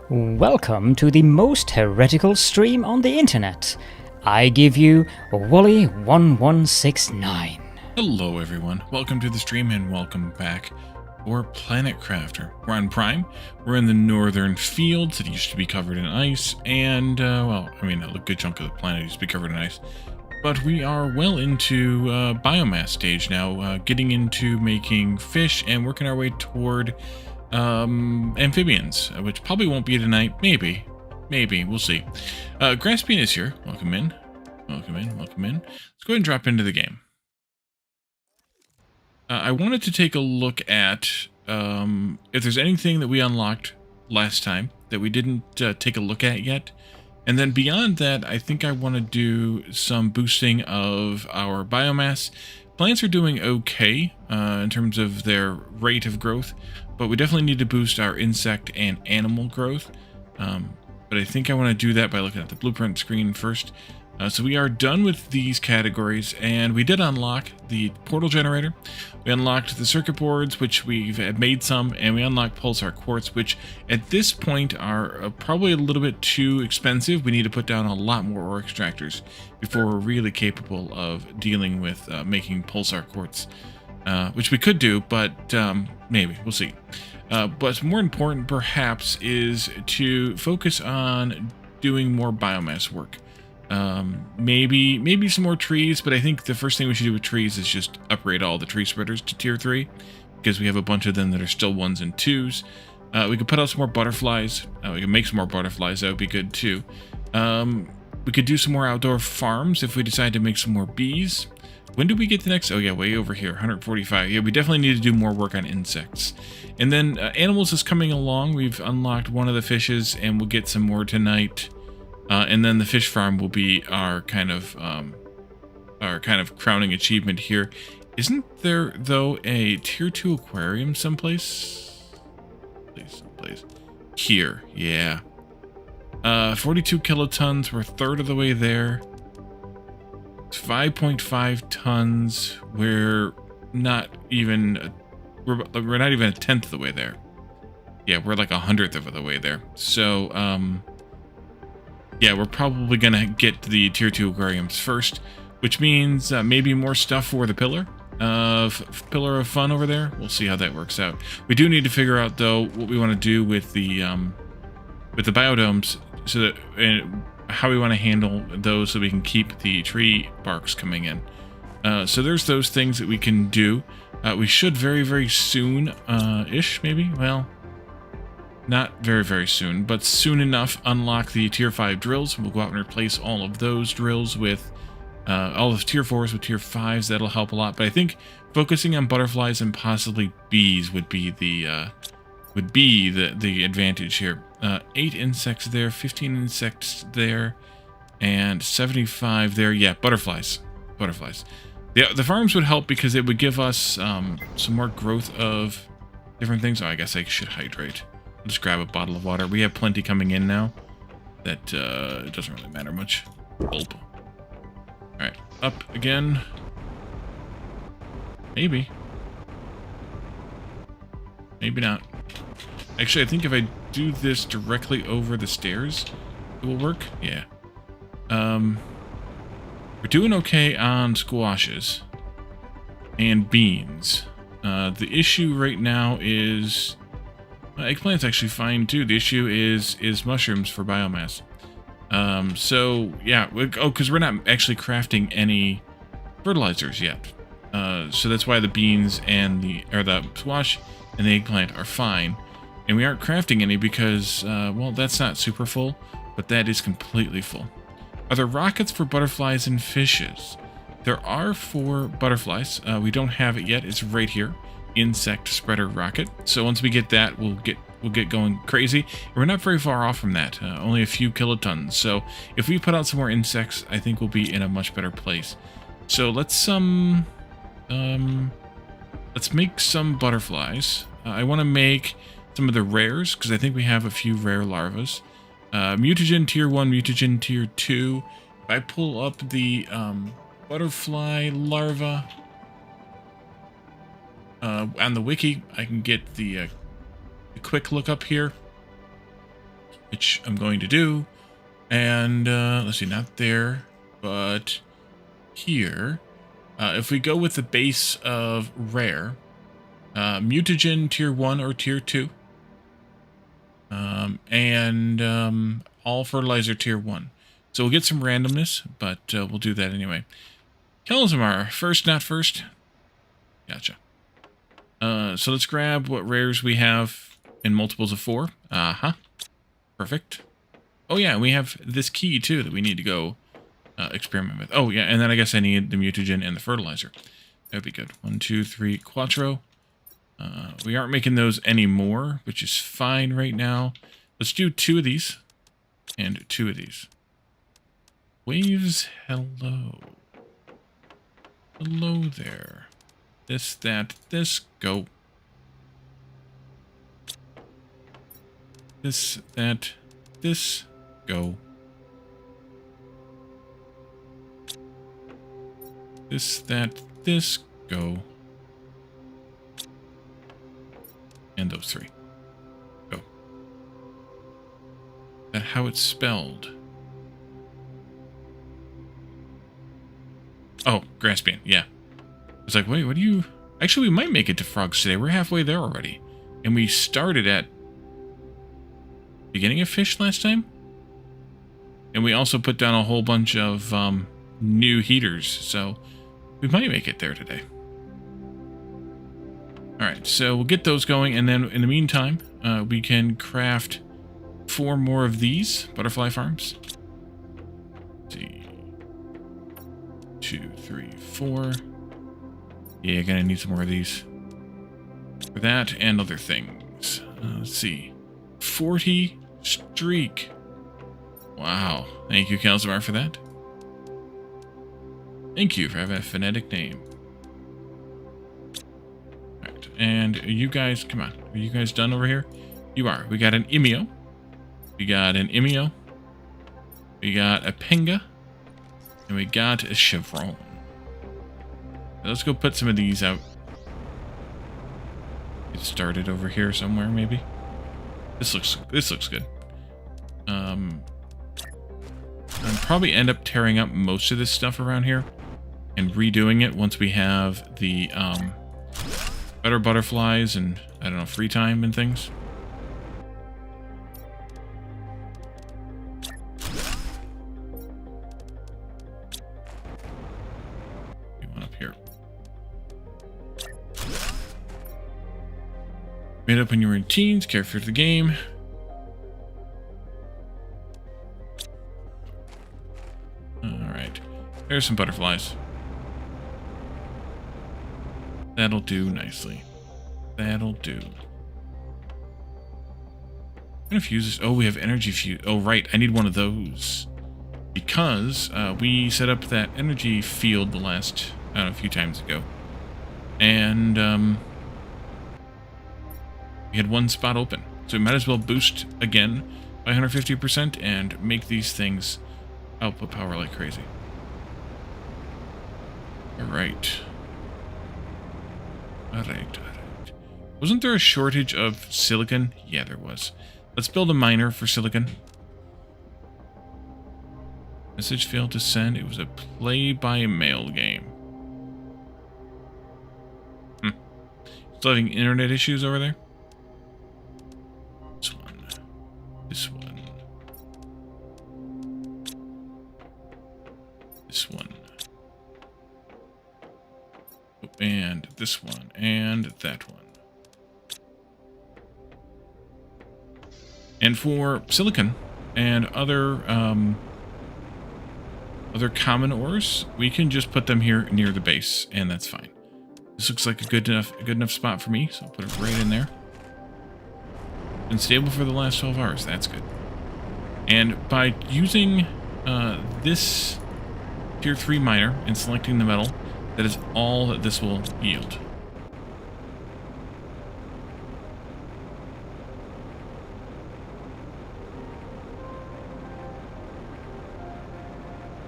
Welcome to the most heretical stream on the internet. I give you Wally1169. Hello everyone, welcome to the stream and welcome back for Planet Crafter. We're on Prime, we're in the northern fields that used to be covered in ice, and a good chunk of the planet used to be covered in ice. But we are well into biomass stage now, getting into making fish and working our way toward amphibians, which probably won't be tonight. Maybe, we'll see. Graspine is here. Welcome in. Let's go ahead and drop into the game. I wanted to take a look at if there's anything that we unlocked last time that we didn't take a look at yet. And then beyond that, I think I want to do some boosting of our biomass. Plants are doing okay in terms of their rate of growth, but we definitely need to boost our insect and animal growth. But I think I want to do that by looking at the blueprint screen first. So we are done with these categories, and we did unlock the portal generator. We unlocked the circuit boards, which we've made some, and we unlocked pulsar quartz, which at this point are probably a little bit too expensive. We need to put down a lot more ore extractors before we're really capable of dealing with making pulsar quartz, which we could do, but maybe, we'll see. But more important, perhaps, is to focus on doing more biomass work. Maybe some more trees, but I think the first thing we should do with trees is just upgrade all the tree spreaders to tier 3, because we have a bunch of them that are still 1s and 2s. We could put out some more butterflies. We can make some more butterflies. That would be good too. We could do some more outdoor farms if we decide to make some more bees. When do we get the next? Oh yeah, way over here, 145. Yeah, we definitely need to do more work on insects. And then animals is coming along. We've unlocked one of the fishes, and we'll get some more tonight. And then the fish farm will be our kind of crowning achievement here. Isn't there though a tier 2 aquarium someplace? Someplace here, yeah. 42 kilotons. We're a third of the way there. It's 5.5 tons. We're not even a tenth of the way there. Yeah, we're like 100th of the way there. So yeah, we're probably going to get the tier 2 aquariums first, which means maybe more stuff for the pillar of fun over there. We'll see how that works out. We do need to figure out, though, what we want to do with the biodomes, so that how we want to handle those so we can keep the tree barks coming in. So there's those things that we can do. We should very, very soon-ish, maybe? Well, not very, very soon, but soon enough unlock the tier 5 drills. We'll go out and replace all of those drills with all of tier 4s with tier 5s. That'll help a lot. But I think focusing on butterflies and possibly bees would be the advantage here. 8 insects there, 15 insects there, and 75 there. Yeah, butterflies. The farms would help because it would give us some more growth of different things. Oh, I guess I should hydrate. I'll just grab a bottle of water. We have plenty coming in now. That it doesn't really matter much. Gulp. Alright, up again. Maybe. Maybe not. Actually, I think if I do this directly over the stairs, it will work. Yeah. We're doing okay on squashes and beans. The issue right now is eggplant's actually fine too. The issue is mushrooms for biomass. So yeah, because we're not actually crafting any fertilizers yet. So that's why the beans and the squash and the eggplant are fine, and we aren't crafting any because well, that's not super full, but that is completely full. Are there rockets for butterflies and fishes? There are for butterflies. We don't have it yet. It's right here. Insect spreader rocket. So once we get that, we'll get going crazy. We're not very far off from that, only a few kilotons. So if we put out some more insects, I think we'll be in a much better place. So let's make some butterflies. I want to make some of the rares because I think we have a few rare larvas. Mutagen tier 1, mutagen tier 2. If I pull up the butterfly larva on the wiki, I can get the quick look up here. which I'm going to do. And let's see, not there, but here. If we go with the base of rare, mutagen tier 1 or tier 2, and all fertilizer tier 1. So we'll get some randomness, but we'll do that anyway. Kelzamar, first not first. Gotcha. So let's grab what rares we have in multiples of 4. Perfect. Oh yeah, we have this key too that we need to go experiment with. Oh yeah, and then I guess I need the mutagen and the fertilizer. That would be good. 1, 2, 3, quattro. We aren't making those anymore, which is fine right now. Let's do 2 of these and 2 of these. Waves, hello. Hello there. This, that, this, go. This, that, this, go. This, that, this, go. And those 3. Go. Is that how it's spelled? Oh, Graspian, yeah. I was like, wait, what do you... Actually, we might make it to frogs today. We're halfway there already. And we started at... beginning of fish last time? And we also put down a whole bunch of new heaters, so we might make it there today. Alright, so we'll get those going, and then in the meantime, we can craft 4 more of these butterfly farms. Let's see. 2, 3, 4. Yeah, gonna need some more of these. For that and other things. Let's see. 40 streak. Wow. Thank you, Kelzamar, for that. Thank you for having a phonetic name. Alright, and you guys, come on. Are you guys done over here? You are. We got an Imio. We got an Imio. We got a Pinga. And we got a Chevron. Let's go put some of these out. Get started over here somewhere, maybe. This looks good. I'll probably end up tearing up most of this stuff around here and redoing it once we have the better butterflies and, I don't know, free time and things. One up here. Made up when you were in teens, care for the game. Alright. There's some butterflies. That'll do nicely. That'll do. I'm gonna fuse this. Oh, we have energy fuse. Oh, right. I need one of those. Because we set up that energy field the last, I don't know, a few times ago. And we had one spot open. So we might as well boost again by 150% and make these things output power like crazy. Alright. Alright. Wasn't there a shortage of silicon? Yeah, there was. Let's build a miner for silicon. Message failed to send. It was a play-by-mail game. Still having internet issues over there? This one. This one. This one. Oh, and this one. And that one. And for silicon and other common ores, we can just put them here near the base, and that's fine. This looks like a good enough spot for me, so I'll put it right in there. Been stable for the last 12 hours. That's good. And by using this tier 3 miner and selecting the metal, that is all that this will yield.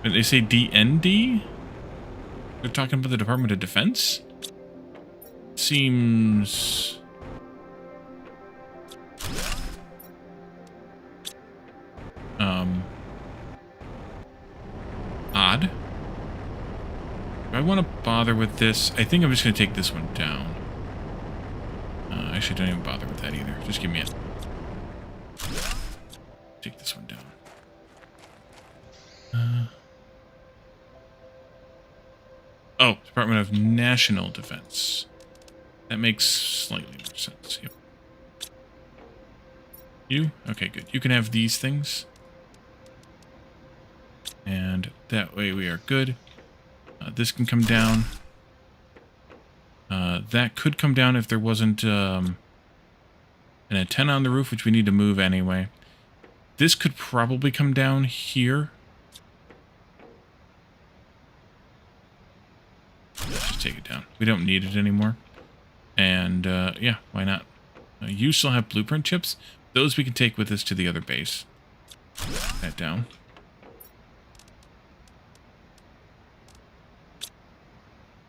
Did they say DND? They're talking about the Department of Defense? Seems... odd. Do I want to bother with this? I think I'm just going to take this one down. Actually, don't even bother with that either. Just give me it. Take this one down. Oh, Department of National Defense. That makes slightly more sense. Yep. You? Okay, good. You can have these things. And that way we are good. This can come down. That could come down if there wasn't an antenna on the roof, which we need to move anyway. This could probably come down here. Let's just take it down. We don't need it anymore. And, yeah, why not? You still have blueprint chips. Those we can take with us to the other base. Put that down.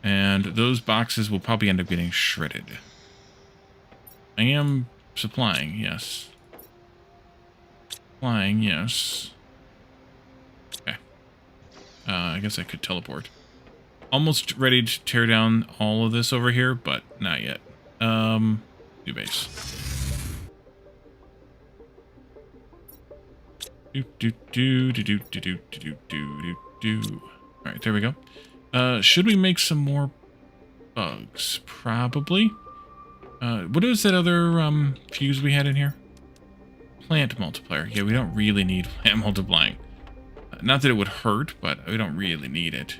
And those boxes will probably end up getting shredded. I am supplying, yes. Supplying, yes. Okay. I guess I could teleport. Almost ready to tear down all of this over here, but not yet. New base. Alright, there we go. Should we make some more bugs? Probably. What is that other fuse we had in here? Plant multiplier. Yeah, we don't really need plant multiplying. Not that it would hurt, but we don't really need it.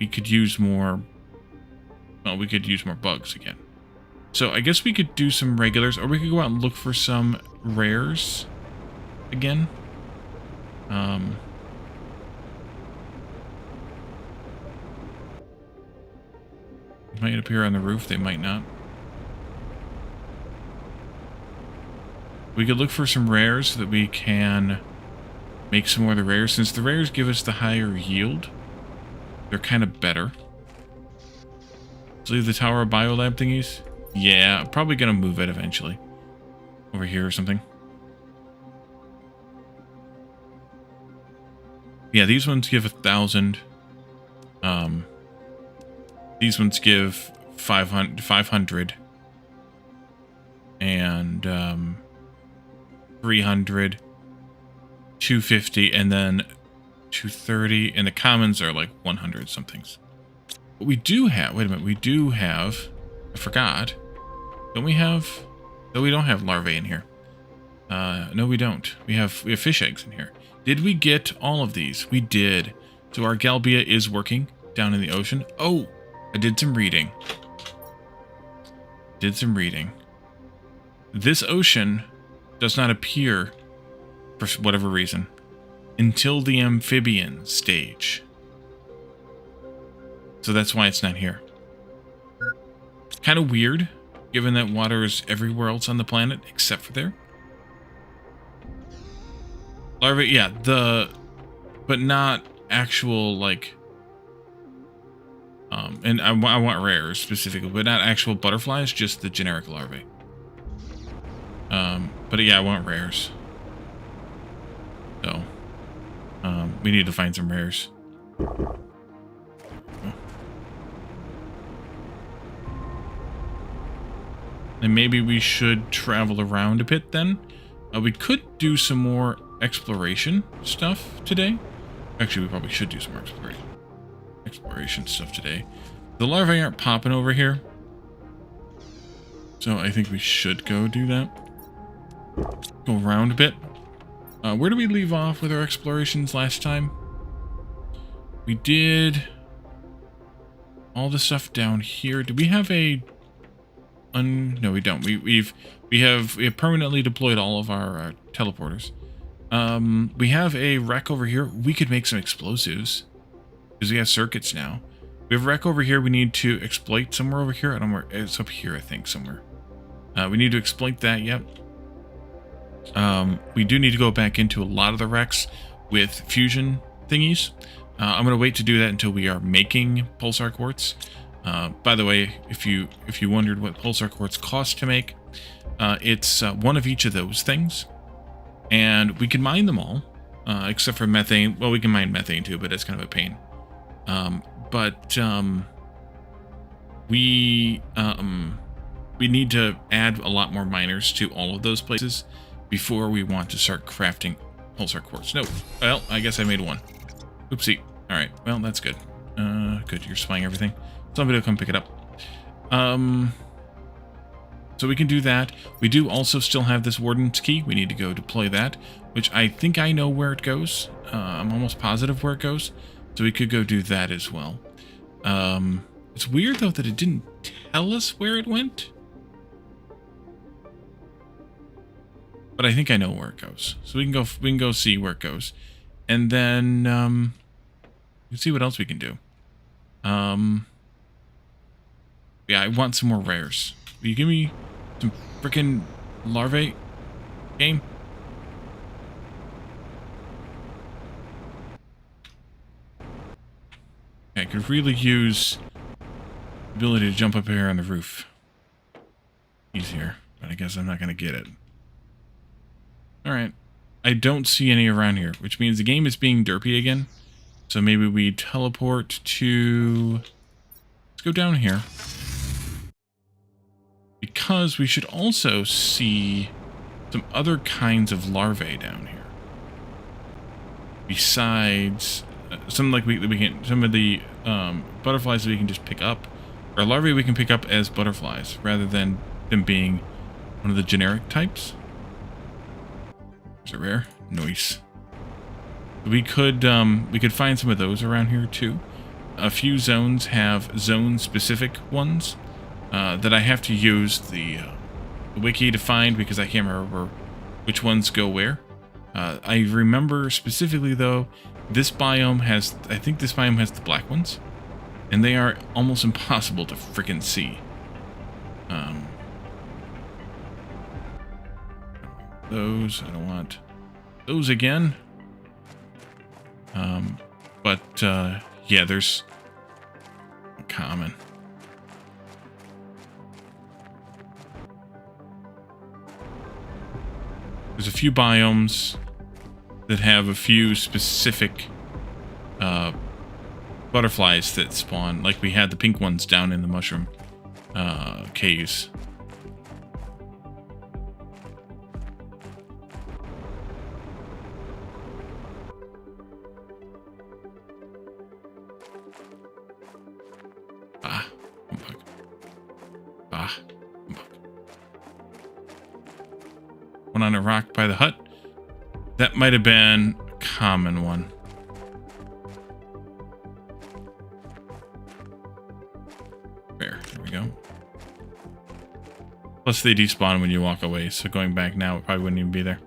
We could use more... Well, we could use more bugs again. So I guess we could do some regulars, or we could go out and look for some rares again. Might appear on the roof, they might not. We could look for some rares so that we can make some more of the rares. Since the rares give us the higher yield, they're kind of better. Let's leave the Tower of Biolab thingies. Yeah, I'm probably going to move it eventually. Over here or something. Yeah, these ones give 1,000. These ones give 500. And 300. 250 and then 230. And the commons are like 100 somethings. But we do have, wait a minute, we do have, I forgot. Don't we have, no, we don't have larvae in here. No, we don't. We have fish eggs in here. Did we get all of these? We did. So our Galbia is working down in the ocean. Oh, I did some reading. This ocean does not appear, for whatever reason, until the amphibian stage. So that's why it's not here. Kind of weird, given that water is everywhere else on the planet except for there. Larvae, yeah, but not actual, like, and I want rares specifically, but not actual butterflies, just the generic larvae. But yeah, I want rares. So, we need to find some rares. And maybe we should travel around a bit then. We could do some more exploration stuff today. Actually, we probably should do some more exploration stuff today. The larvae aren't popping over here, so I think we should go do that. Go around a bit. Where did we leave off with our explorations last time? We did all the stuff down here. Do we have a... No, we don't. We have permanently deployed all of our teleporters. We have a wreck over here. We could make some explosives because we have circuits now. We have a wreck over here. We need to exploit somewhere over here. I don't know where. It's up here, I think, somewhere. We need to exploit that. Yep. We do need to go back into a lot of the wrecks with fusion thingies. I'm going to wait to do that until we are making pulsar quartz. By the way, if you wondered what pulsar quartz costs to make, it's one of each of those things. And we can mine them all, except for methane. Well, we can mine methane too, but it's kind of a pain. We need to add a lot more miners to all of those places before we want to start crafting pulsar quartz. No, well, I guess I made one. Oopsie. All right, well, that's good. Good, you're spying everything. Somebody will come pick it up. So we can do that. We do also still have this Warden's key. We need to go deploy that, which I think I know where it goes. I'm almost positive where it goes. So we could go do that as well. It's weird, though, that it didn't tell us where it went. But I think I know where it goes. So we can go see where it goes. And then we can see what else we can do. Yeah, I want some more rares. Will you give me some freaking larvae, game? I could really use the ability to jump up here on the roof. Easier, but I guess I'm not going to get it. Alright. I don't see any around here, which means the game is being derpy again. So maybe we teleport to... Let's go down here. Because we should also see some other kinds of larvae down here. Besides some like we can, some of the butterflies that we can just pick up, or larvae we can pick up as butterflies rather than them being one of the generic types. Is it rare? Nice. We could find some of those around here too. A few zones have zone-specific ones that I have to use the wiki to find because I can't remember which ones go where. I remember specifically though, this biome has, I think this biome has the black ones, and they are almost impossible to freaking see. Those, I don't want those again. Yeah, there's common. There's a few biomes that have a few specific butterflies that spawn, like we had the pink ones down in the mushroom caves. Humbug. Humbug. One on a rock by the hut. That might have been a common one. There we go. Plus they despawn when you walk away, so going back now, it probably wouldn't even be there.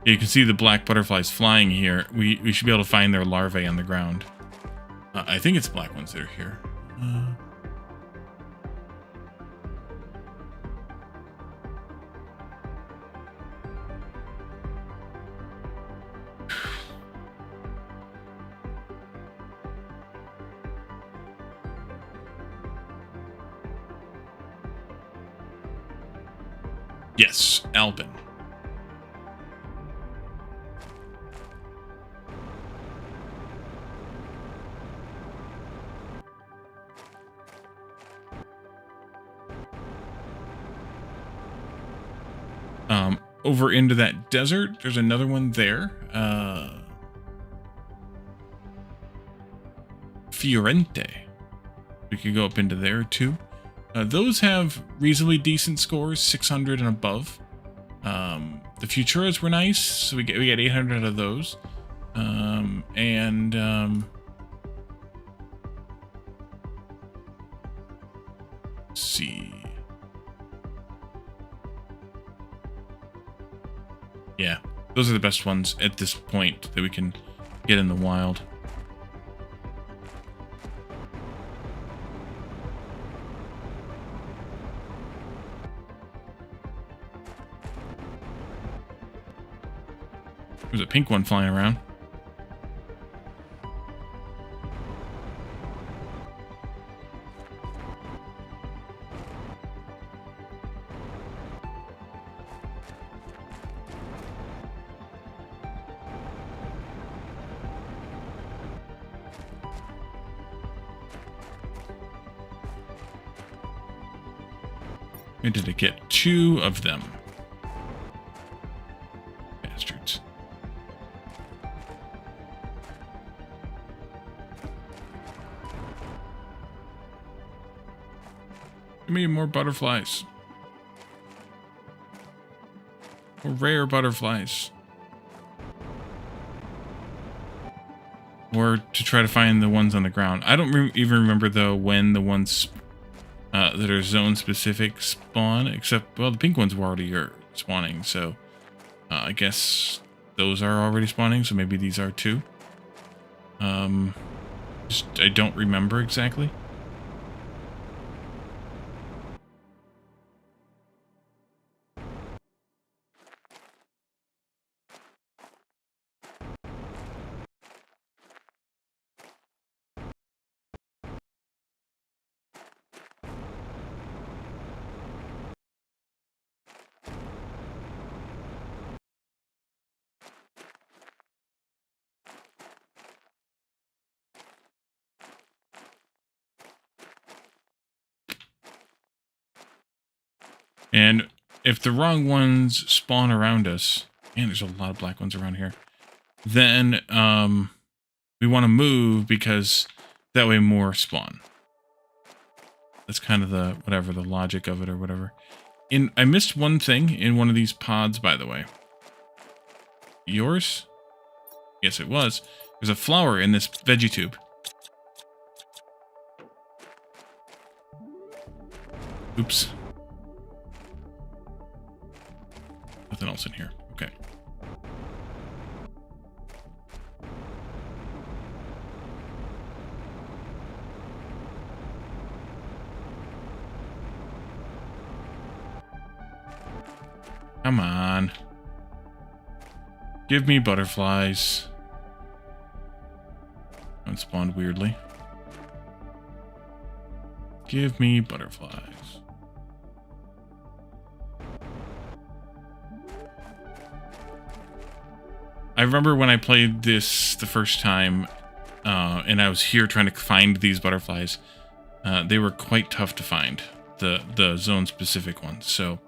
You can see the black butterflies flying here. We should be able to find their larvae on the ground. I think it's black ones that are here. Yes, Alpin. Over into that desert, there's another one there. Fiorente. We could go up into there too. Those have reasonably decent scores, 600 and above. The Futuras were nice, so we get 800 out of those. Let's see. Yeah, those are the best ones at this point that we can get in the wild. There's a pink one flying around. Where did it get? 2 of them. Bastards. Give me more butterflies. More rare butterflies. Or to try to find the ones on the ground. I don't even remember, though, when the ones that are zone-specific spawn. Except, well, the pink ones were already spawning. So, I guess those are already spawning. So maybe these are too. I don't remember exactly. And if the wrong ones spawn around us, man, there's a lot of black ones around here, then we want to move because that way more spawn. That's kind of the, whatever, the logic of it or whatever. I missed one thing in one of these pods, by the way. Yours? Yes, it was. There's a flower in this veggie tube. Oops. Nothing else in here. Okay. Come on. Give me butterflies. One spawned weirdly. Give me butterflies. I remember when I played this the first time, and I was here trying to find these butterflies. They were quite tough to find, the zone-specific ones. So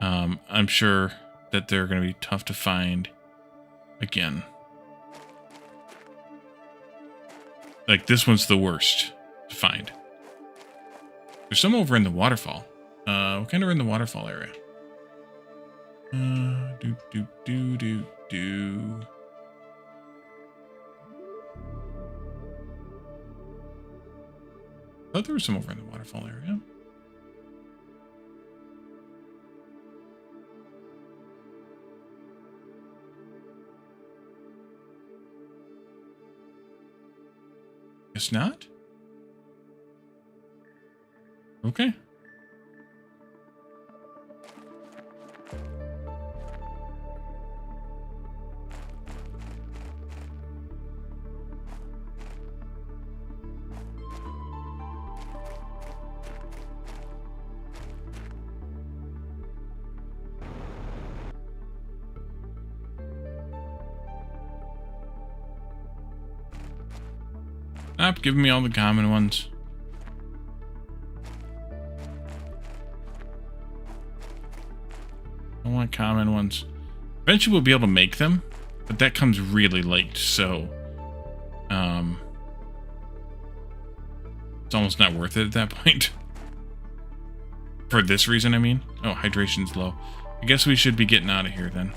I'm sure that they're going to be tough to find again. Like, this one's the worst to find. There's some over in the waterfall. What kind are in the waterfall area? Do. I thought there was some over in the waterfall area. Guess not? Okay. Stop giving me all the common ones. I want common ones. Eventually we'll be able to make them, but that comes really late, so it's almost not worth it at that point. For this reason, I mean. Oh, hydration's low. I guess we should be getting out of here then.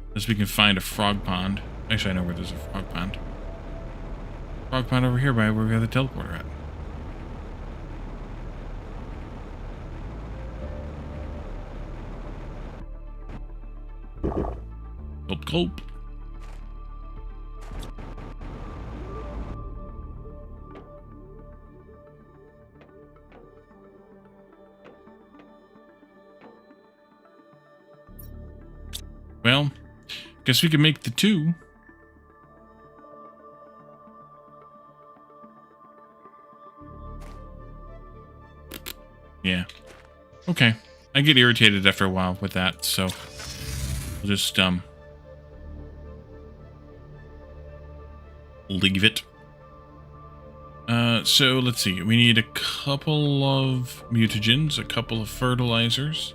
Unless we can find a frog pond. Actually, I know where there's a frog pond. Frog pond over here by where we have the teleporter at. Gulp, gulp. Well, guess we can make the 2. Yeah. Okay. I get irritated after a while with that, so we'll just leave it. So let's see. We need a couple of mutagens, a couple of fertilizers.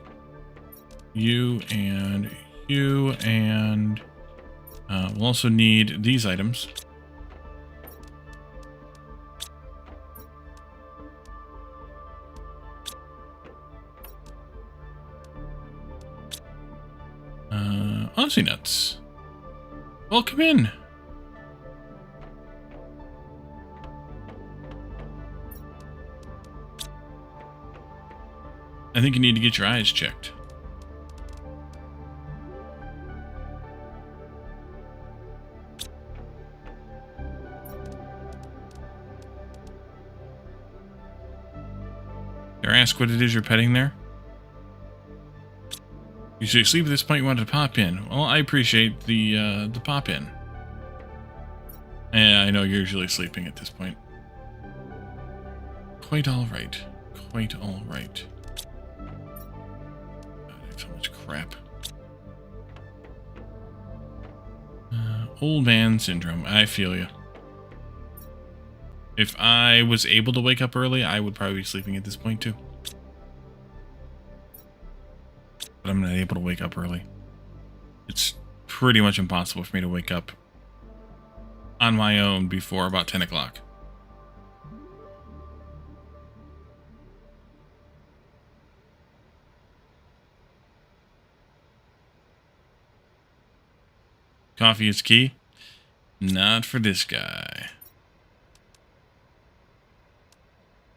You and we'll also need these items. Aussie nuts. Welcome in. I think you need to get your eyes checked. Dare I ask what it is you're petting there? You should sleep at this point. You wanted to pop in. Well, I appreciate the pop in. Yeah, I know you're usually sleeping at this point. Quite all right. Quite all right. God, I have so much crap. Old man syndrome. I feel you. If I was able to wake up early, I would probably be sleeping at this point too. But I'm not able to wake up early. It's pretty much impossible for me to wake up on my own before about 10 o'clock. Coffee is key. Not for this guy.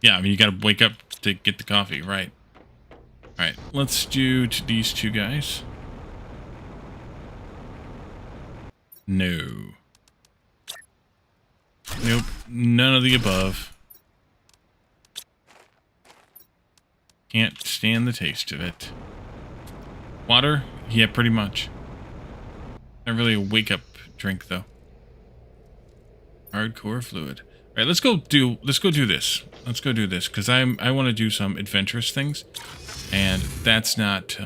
Yeah, I mean, you gotta wake up to get the coffee, right? Alright, let's do to these two guys. No. Nope, none of the above. Can't stand the taste of it. Water? Yeah, pretty much. Not really a wake-up drink, though. Hardcore fluid. Alright, let's go do this. Let's go do this, because I want to do some adventurous things. And that's not,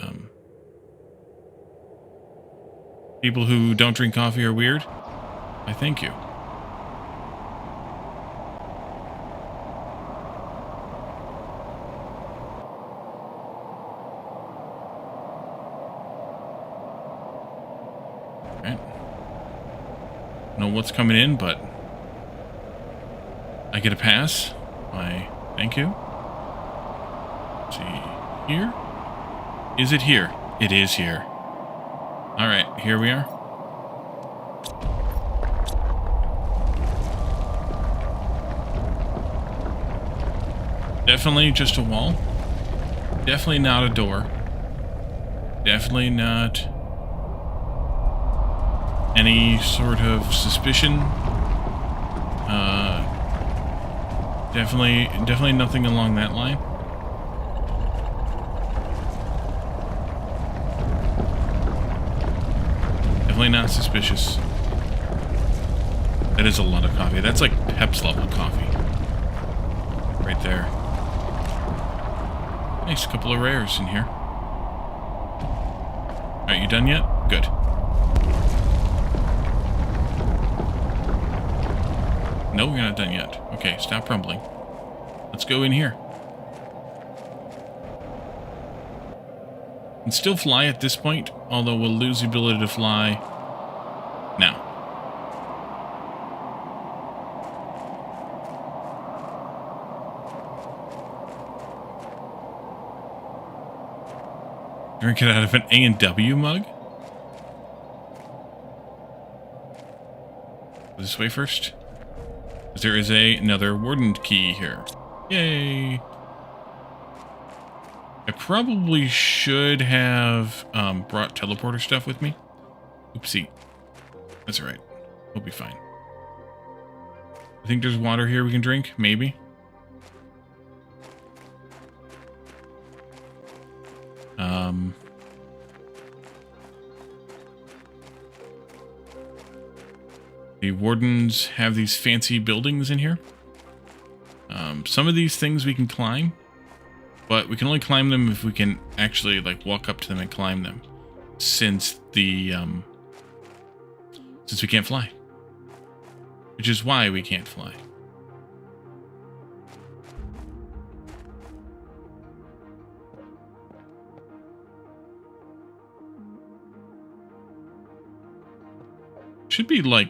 people who don't drink coffee are weird. I thank you. Alright. Don't know what's coming in, but I get a pass. Why, thank you. Let's see. Here? Is it here? It is here. Alright, here we are. Definitely just a wall. Definitely not a door. Definitely not any sort of suspicion. Definitely nothing along that line. Definitely not suspicious. That is a lot of coffee. That's like Pep's level coffee. Right there. Nice, couple of rares in here. Alright, you done yet? Good. No, you're not done yet. Okay, stop rumbling. Let's go in here. Can still fly at this point, although we'll lose the ability to fly now. Drink it out of an A&W mug? This way first. There is another warden key here. Yay! I probably should have brought teleporter stuff with me. Oopsie. That's alright. We'll be fine. I think there's water here we can drink, maybe. The wardens have these fancy buildings in here. Some of these things we can climb, but we can only climb them if we can actually like walk up to them and climb them, since the since we can't fly, which is why we can't fly. Should be, like,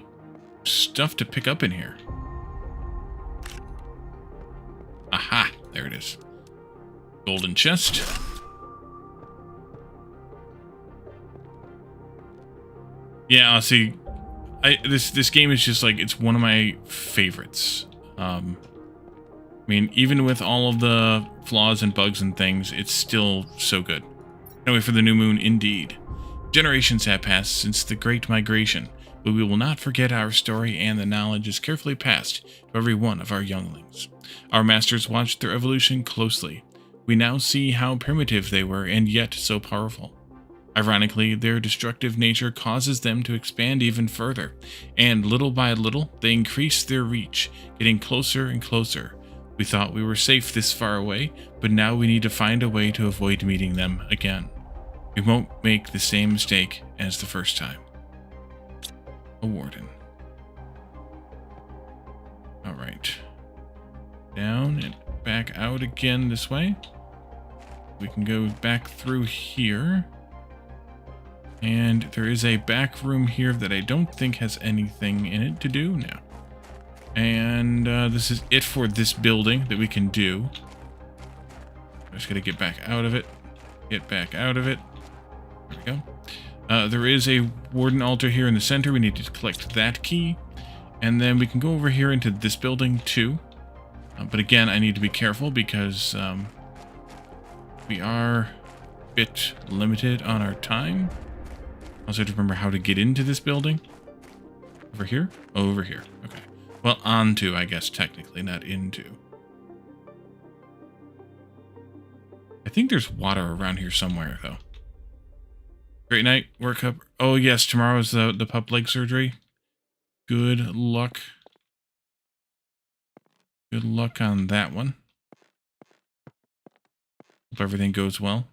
stuff to pick up in here. Aha! There it is. Golden chest. Yeah, see, this game is just like, it's one of my favorites. I mean, even with all of the flaws and bugs and things, it's still so good. Anyway, for the new moon, indeed. Generations have passed since the Great Migration, but we will not forget our story, and the knowledge is carefully passed to every one of our younglings. Our masters watched their evolution closely. We now see how primitive they were, and yet so powerful. Ironically, their destructive nature causes them to expand even further, and little by little, they increase their reach, getting closer and closer. We thought we were safe this far away, but now we need to find a way to avoid meeting them again. We won't make the same mistake as the first time. A warden. Alright. Down and back out again this way. We can go back through here. And there is a back room here that I don't think has anything in it to do now. And this is it for this building that we can do. I just gotta get back out of it. Get back out of it. There we go. There is a warden altar here in the center. We need to collect that key. And then we can go over here into this building too. But again, I need to be careful because we are a bit limited on our time. Also have to remember how to get into this building. Over here? Oh, over here. Okay. Well, onto, I guess, technically, not into. I think there's water around here somewhere, though. Great night. Work up. Oh, yes, tomorrow's the pup leg surgery. Good luck. Good luck on that one. Hope everything goes well.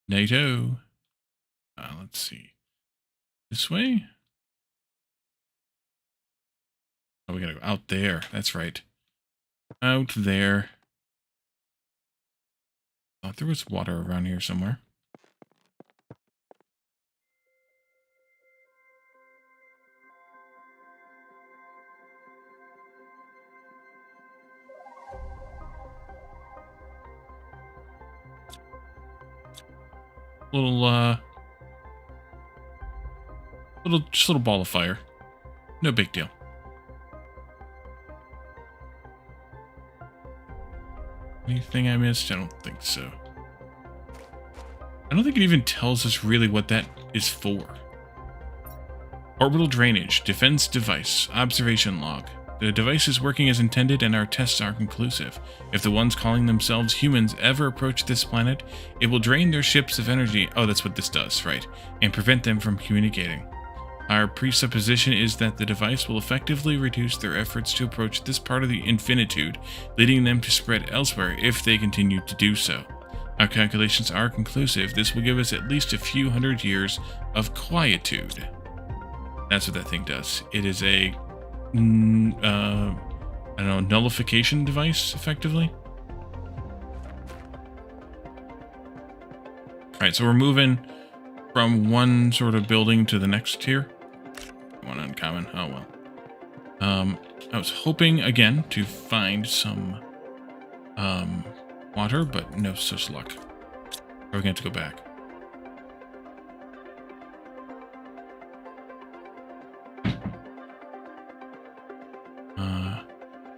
NATO. Let's see. This way? Oh, we gotta go out there. That's right. Out there. Thought there was water around here somewhere. Just a little ball of fire. No big deal. Anything I missed? I don't think so. I don't think it even tells us really what that is for. Orbital drainage, defense device, observation log. The device is working as intended and our tests are conclusive. If the ones calling themselves humans ever approach this planet, it will drain their ships of energy. Oh, that's what this does, right. And prevent them from communicating. Our presupposition is that the device will effectively reduce their efforts to approach this part of the infinitude, leading them to spread elsewhere if they continue to do so. Our calculations are conclusive. This will give us at least a few hundred years of quietude. That's what that thing does. It is a I don't know, nullification device, effectively. Alright, so we're moving from one sort of building to the next here. One uncommon. Oh, well. I was hoping, again, to find some water, but no such luck. We're going to have to go back. Uh,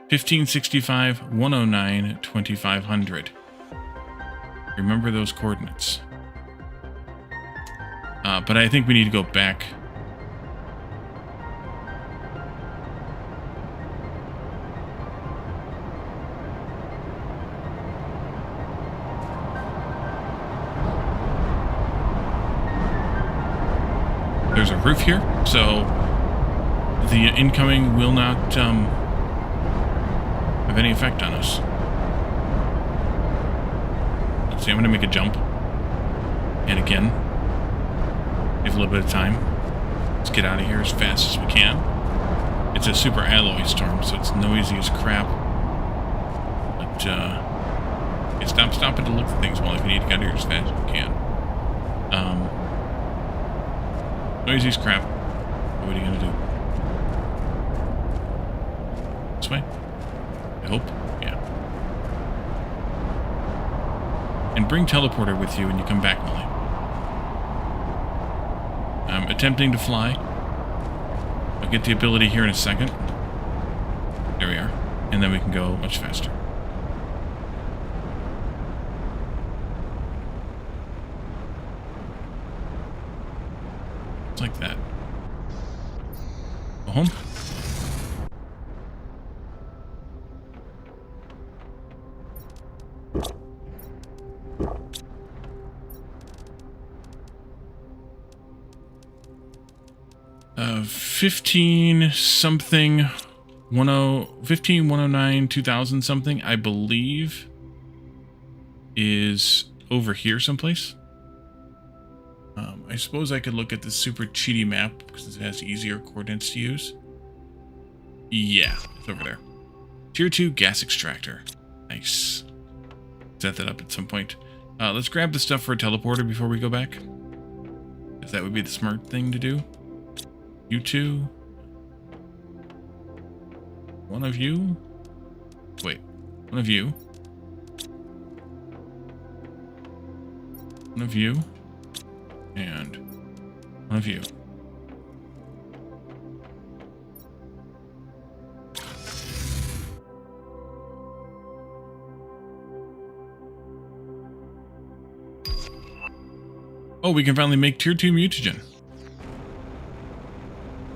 1565, 109, 2500. Remember those coordinates. But I think we need to go back. There's a roof here, so the incoming will not have any effect on us. Let's see, I'm going to make a jump. And again. We have a little bit of time. Let's get out of here as fast as we can. It's a super alloy storm, so it's noisy as crap. But Stop stopping to look for things while if you need to get out of here as fast as you can. Noisy's crap. What are you gonna do? This way? I hope. Yeah. And bring teleporter with you when you come back, Molly. I'm attempting to fly. I'll get the ability here in a second. There we are. And then we can go much faster. It's like that. Go home. Uh, 15 something 15 109 2000 something, I believe, is over here someplace. I suppose I could look at the super cheaty map because it has easier coordinates to use. Yeah, it's over there. Tier 2 gas extractor. Nice. Set that up at some point. Let's grab the stuff for a teleporter before we go back, because that would be the smart thing to do. You two. One of you. Wait. One of you. One of you. And one of you. Oh, we can finally make tier 2 mutagen.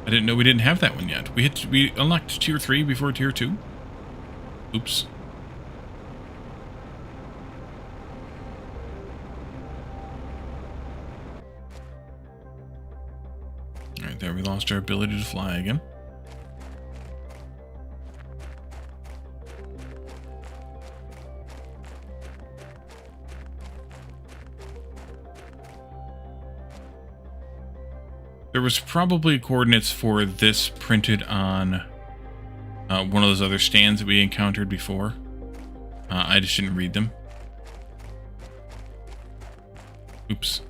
I didn't know we didn't have that one yet. We unlocked tier 3 before tier 2. Oops. Alright, there we lost our ability to fly again. There was probably coordinates for this printed on one of those other stands that we encountered before. I just didn't read them. Oops.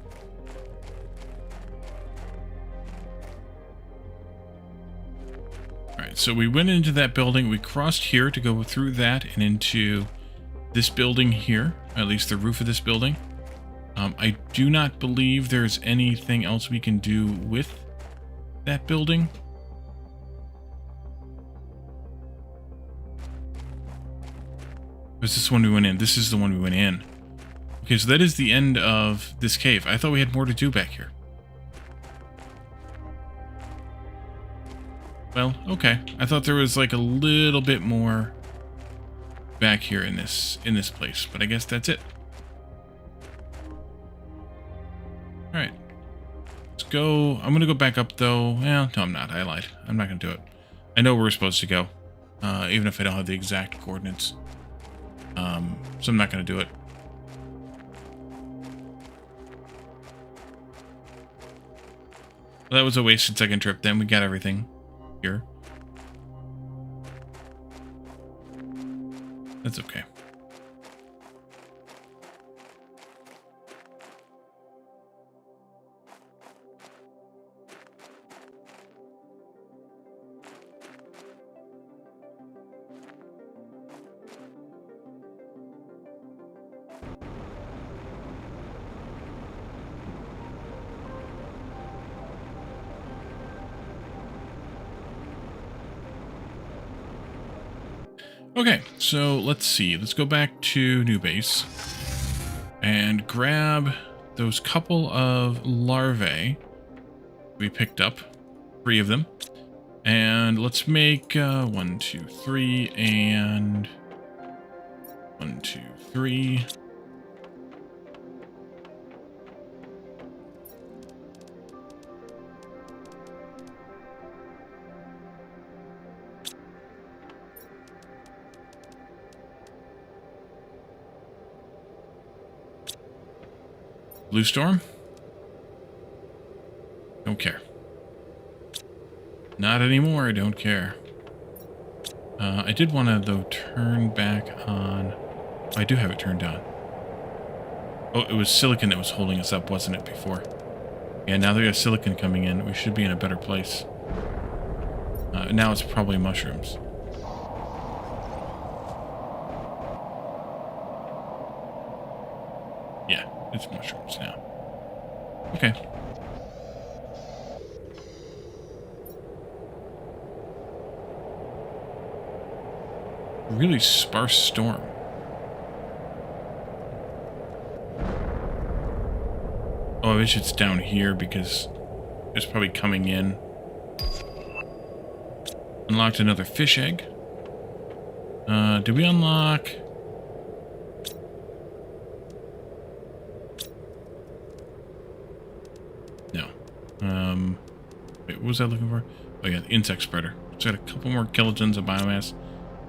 Alright, so we went into that building. We crossed here to go through that and into this building here. At least the roof of this building. I do not believe there's anything else we can do with that building. Was this one we went in? This is the one we went in. Okay, so that is the end of this cave. I thought we had more to do back here. Well, okay. I thought there was like a little bit more back here in this place, but I guess that's it. Alright. Let's go. I'm going to go back up, though. Well, no, I'm not. I lied. I'm not going to do it. I know where we're supposed to go, even if I don't have the exact coordinates. So I'm not going to do it. Well, that was a wasted second trip then. We got everything here. That's okay. Okay, so let's see. Let's go back to new base and grab those couple of larvae we picked up, 3 of them, and let's make 1, 2, 3, and 1, 2, 3. Blue storm? Don't care. Not anymore, I don't care. I did want to, though, turn back on I do have it turned on. Oh, it was silicon that was holding us up, wasn't it, before? Yeah, now that we have silicon coming in, we should be in a better place. Now it's probably mushrooms. Yeah, it's mushrooms now. Okay. Really sparse storm. Oh, I wish it's down here because it's probably coming in. Unlocked another fish egg. Did we unlock? No. Wait, what was I looking for? Oh yeah, the insect spreader. So I got a couple more kilotons of biomass,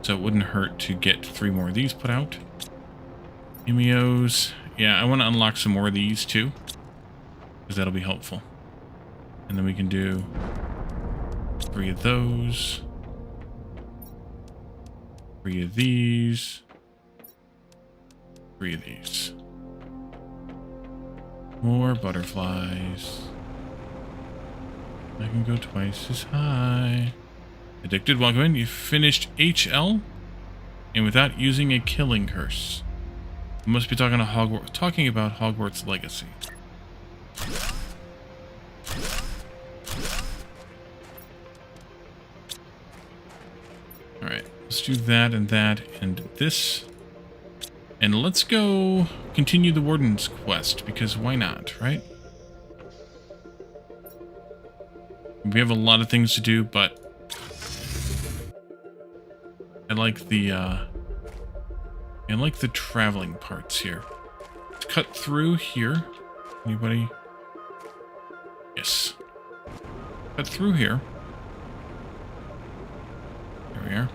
so it wouldn't hurt to get 3 more of these put out. Emios. Yeah, I want to unlock some more of these too, because that'll be helpful. And then we can do 3 of those. 3 of these. 3 of these. More butterflies. I can go twice as high. Addicted, welcome in. You finished HL, and without using a killing curse. You must be talking about Hogwarts Legacy. Alright, let's do that and this. And let's go continue the Warden's quest, because why not, right? We have a lot of things to do, but I like the traveling parts here. Let's cut through here. Anybody? Yes. Cut through here. There we are.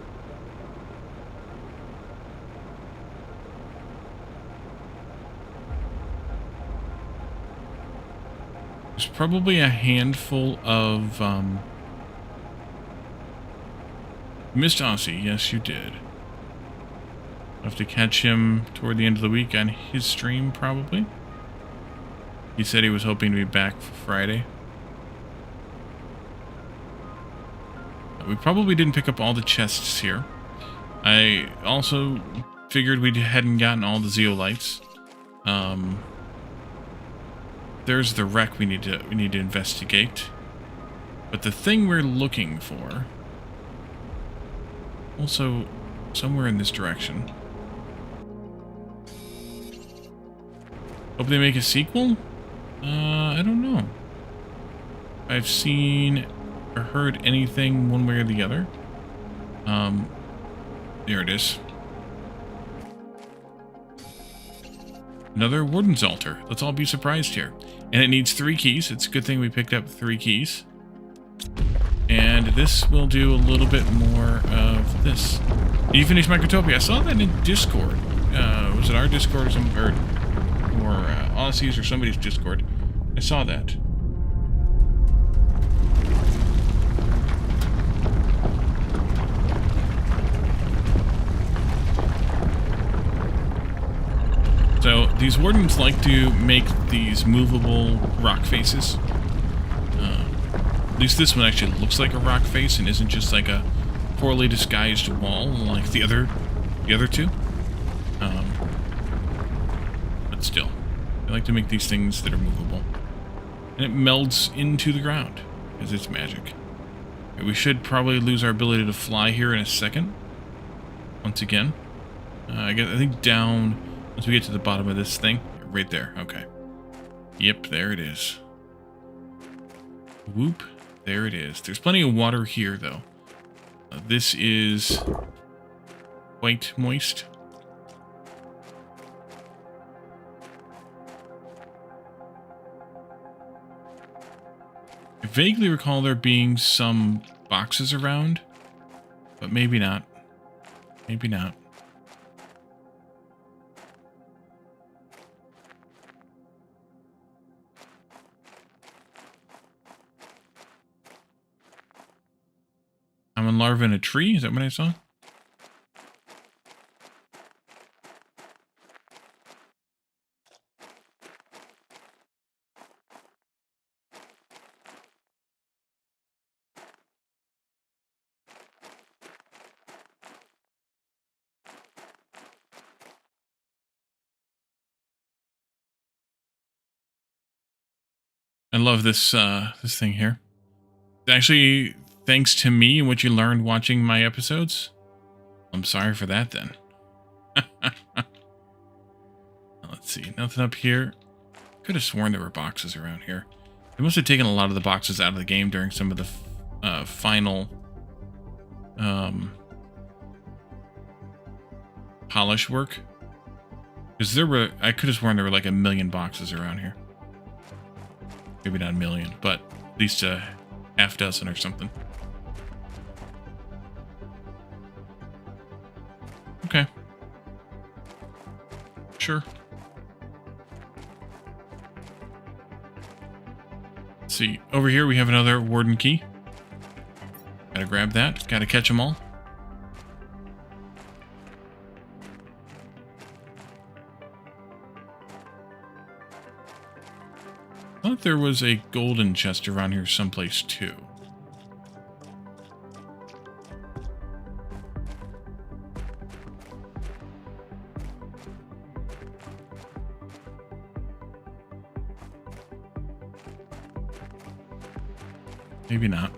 There's probably a handful of, missed Aussie. Yes, you did. I'll have to catch him toward the end of the week on his stream, probably. He said he was hoping to be back for Friday. We probably didn't pick up all the chests here. I also figured we hadn't gotten all the zeolites. There's the wreck we need to investigate. But the thing we're looking for, also somewhere in this direction. Hope they make a sequel? I don't know. I've seen or heard anything one way or the other. There it is. Another Warden's altar. Let's all be surprised here. And it needs 3 keys. It's a good thing we picked up 3 keys. And this will do a little bit more of this. Did you finish Microtopia? I saw that in Discord. Was it our Discord or Aussie's or somebody's Discord? I saw that. So these Wardens like to make these movable rock faces. At least this one actually looks like a rock face and isn't just like a poorly disguised wall like the other two. But still, they like to make these things that are movable, and it melds into the ground because it's magic. We should probably lose our ability to fly here in a second. Once again, I think down. Once we get to the bottom of this thing, right there, okay. Yep, there it is. Whoop, there it is. There's plenty of water here, though. This is quite moist. I vaguely recall there being some boxes around, but maybe not. Maybe not. I'm a larva in a tree? Is that what I saw? love this this thing here. Actually, thanks to me and what you learned watching my episodes. I'm sorry for that then. Let's see, nothing up here. Could have sworn there were boxes around here. They must have taken a lot of the boxes out of the game during some of the final polish work. Because I could have sworn there were like 1 million boxes around here. Maybe not 1 million, but at least a half dozen or something. Okay. Sure. Let's see. Over here we have another warden key. Gotta grab that. Gotta catch them all. I thought there was a golden chest around here someplace too. Maybe not.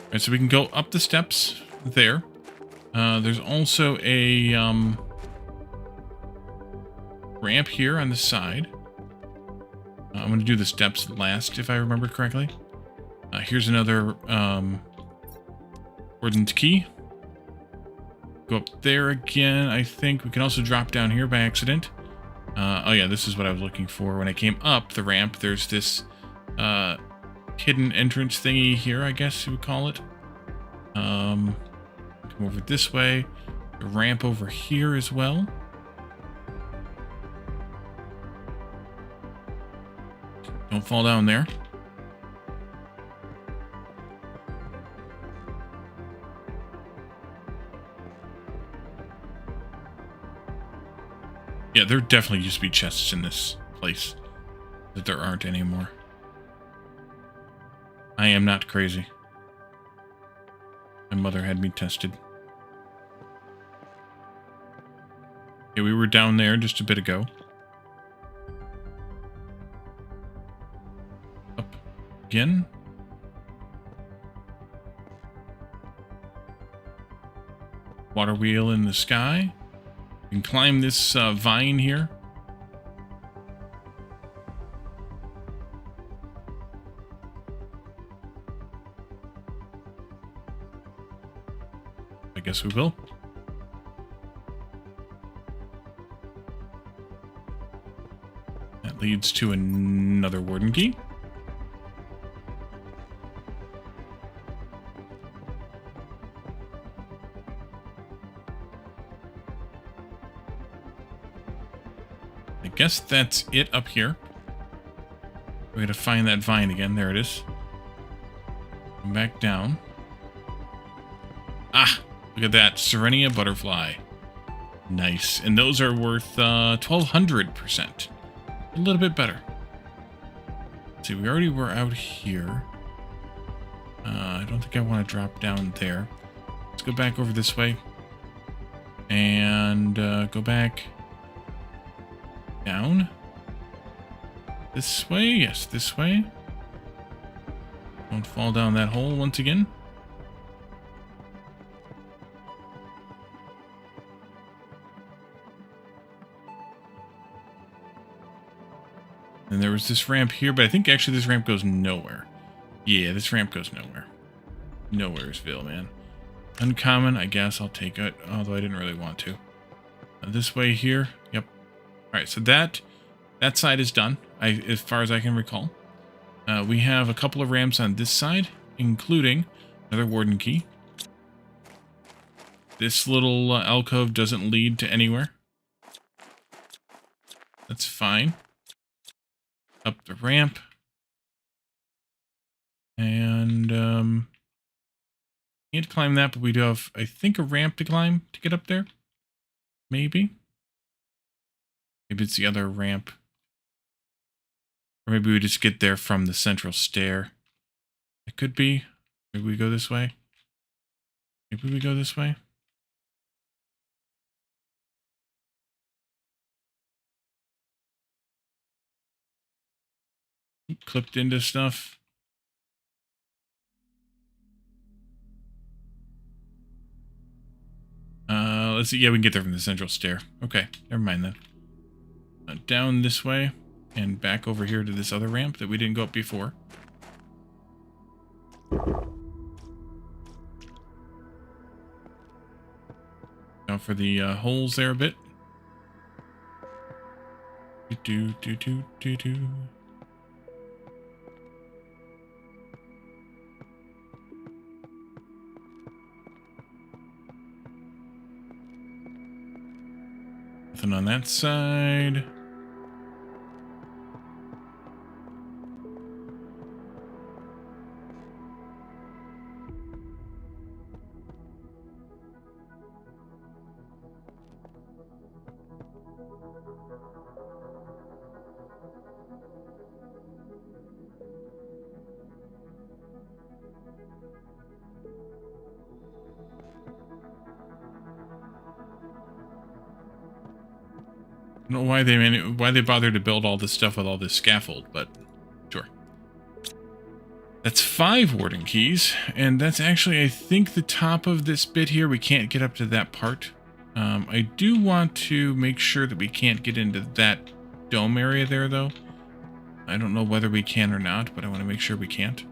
Alright, so we can go up the steps there. There's also a ramp here on the side. I'm going to do the steps last, if I remember correctly. Here's another Warden's key. Go up there again, I think. We can also drop down here by accident. Oh yeah, this is what I was looking for. When I came up the ramp, there's this hidden entrance thingy here, I guess you would call it. Come over this way. A ramp over here as well. Don't fall down there. Yeah, there definitely used to be chests in this place that there aren't anymore. I am not crazy. My mother had me tested. Okay, we were down there just a bit ago. Up again. Water wheel in the sky. You can climb this vine here. I guess we will. That leads to another warden key. I guess that's it up here. We gotta find that vine again. There it is. Come back down. Ah! Look at that. Serenia butterfly. Nice. And those are worth 1,200%. A little bit better. Let's see, we already were out here. I don't think I want to drop down there. Let's go back over this way. And go back down. This way? Yes, this way. Don't fall down that hole once again. And there was this ramp here, but I think actually this ramp goes nowhere. Yeah, this ramp goes nowhere. Nowheresville, man. Uncommon, I guess I'll take it, although I didn't really want to. This way here. Yep. Alright, so that side is done, as far as I can recall. We have a couple of ramps on this side, including another warden key. This little alcove doesn't lead to anywhere. That's fine. Up the ramp. And, can't climb that, but we do have, I think, a ramp to climb to get up there. Maybe. Maybe it's the other ramp. Or maybe we just get there from the central stair. It could be. Maybe we go this way. Maybe we go this way. Clipped into stuff. Let's see. Yeah, we can get there from the central stair. Okay, never mind then. Down this way and back over here to this other ramp that we didn't go up before. Now for the holes there a bit. Do do do do do. Nothing on that side. I don't know why they bothered to build all this stuff with all this scaffold, but sure. That's 5 warden keys, and that's actually, I think, the top of this bit here. We can't get up to that part. I do want to make sure that we can't get into that dome area there, though. I don't know whether we can or not, but I want to make sure we can't.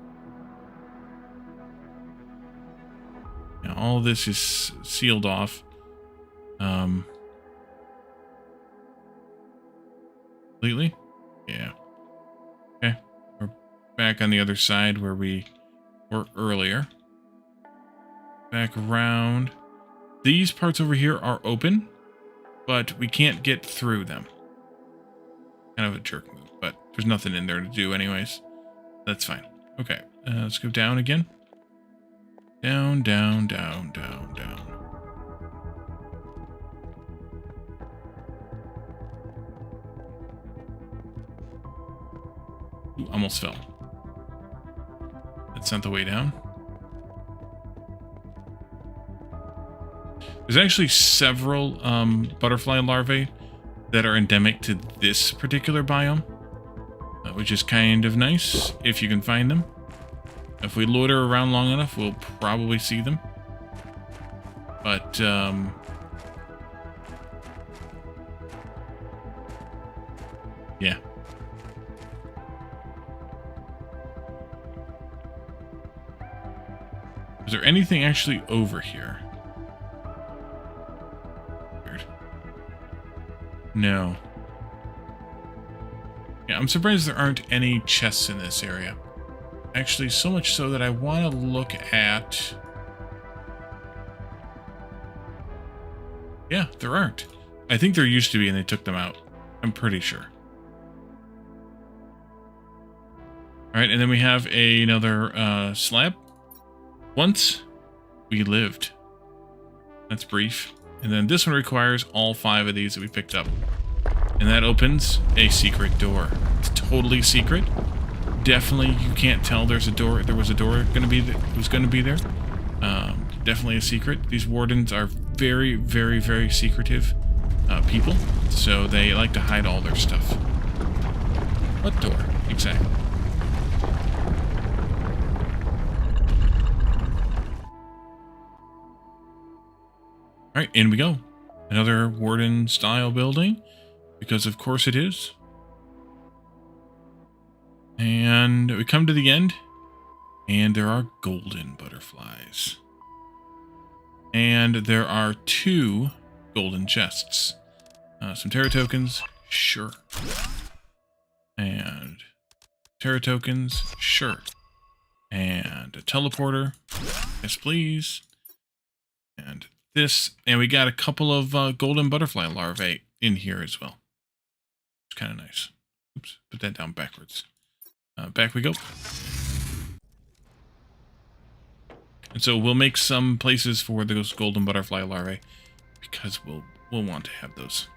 Now, all of this is sealed off. Completely? Yeah. Okay. We're back on the other side where we were earlier. Back around. These parts over here are open, but we can't get through them. Kind of a jerk move, but there's nothing in there to do anyways. That's fine. Okay. Let's go down again. Down, down, down, down, down. Ooh, almost fell. That's not the way down. There's actually several butterfly larvae that are endemic to this particular biome, which is kind of nice if you can find them. If we loiter around long enough, we'll probably see them. But, yeah. Is there anything actually over here? Weird. No. Yeah, I'm surprised there aren't any chests in this area. Actually, so much so that I want to look at... Yeah, there aren't. I think there used to be and they took them out. I'm pretty sure. Alright, and then we have another slab. Once we lived. That's brief. And then this one requires all 5 of these that we picked up. And that opens a secret door. It's totally secret. Definitely you can't tell there's a door. There was a door going to be there. Definitely a secret. These wardens are very, very, very secretive people. So they like to hide all their stuff. What door? Exactly. Alright, in we go. Another warden style building, because of course it is. And we come to the end, and there are golden butterflies. And there are 2 golden chests. Some Terra tokens, sure. And Terra tokens, sure. And a teleporter, yes please. And this, and we got a couple of golden butterfly larvae in here as well. It's kind of nice. Oops, put that down backwards. Back we go. And so we'll make some places for those golden butterfly larvae because we'll want to have those.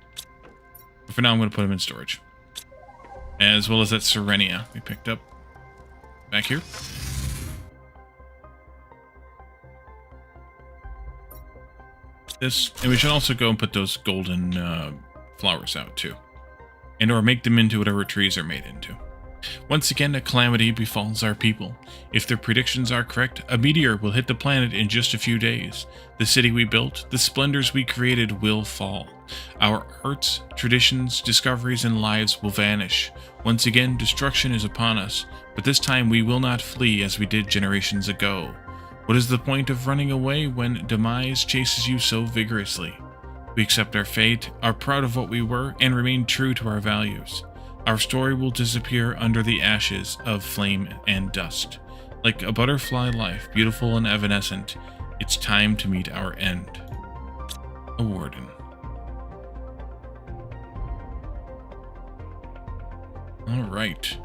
But for now, I'm going to put them in storage. as well as that Serenia we picked up back here. This, and we should also go and put those golden flowers out too, and or make them into whatever trees are made into. Once again, a calamity befalls our people. If their predictions are correct, a meteor will hit the planet in just a few days. The city we built, the splendors we created will fall. Our arts, traditions, discoveries, and lives will vanish. Once again, destruction is upon us, but this time we will not flee as we did generations ago. What is the point of running away when demise chases you so vigorously? We accept our fate, are proud of what we were, and remain true to our values. Our story will disappear under the ashes of flame and dust. Like a butterfly life, beautiful and evanescent, it's time to meet our end. A Warden. Alright.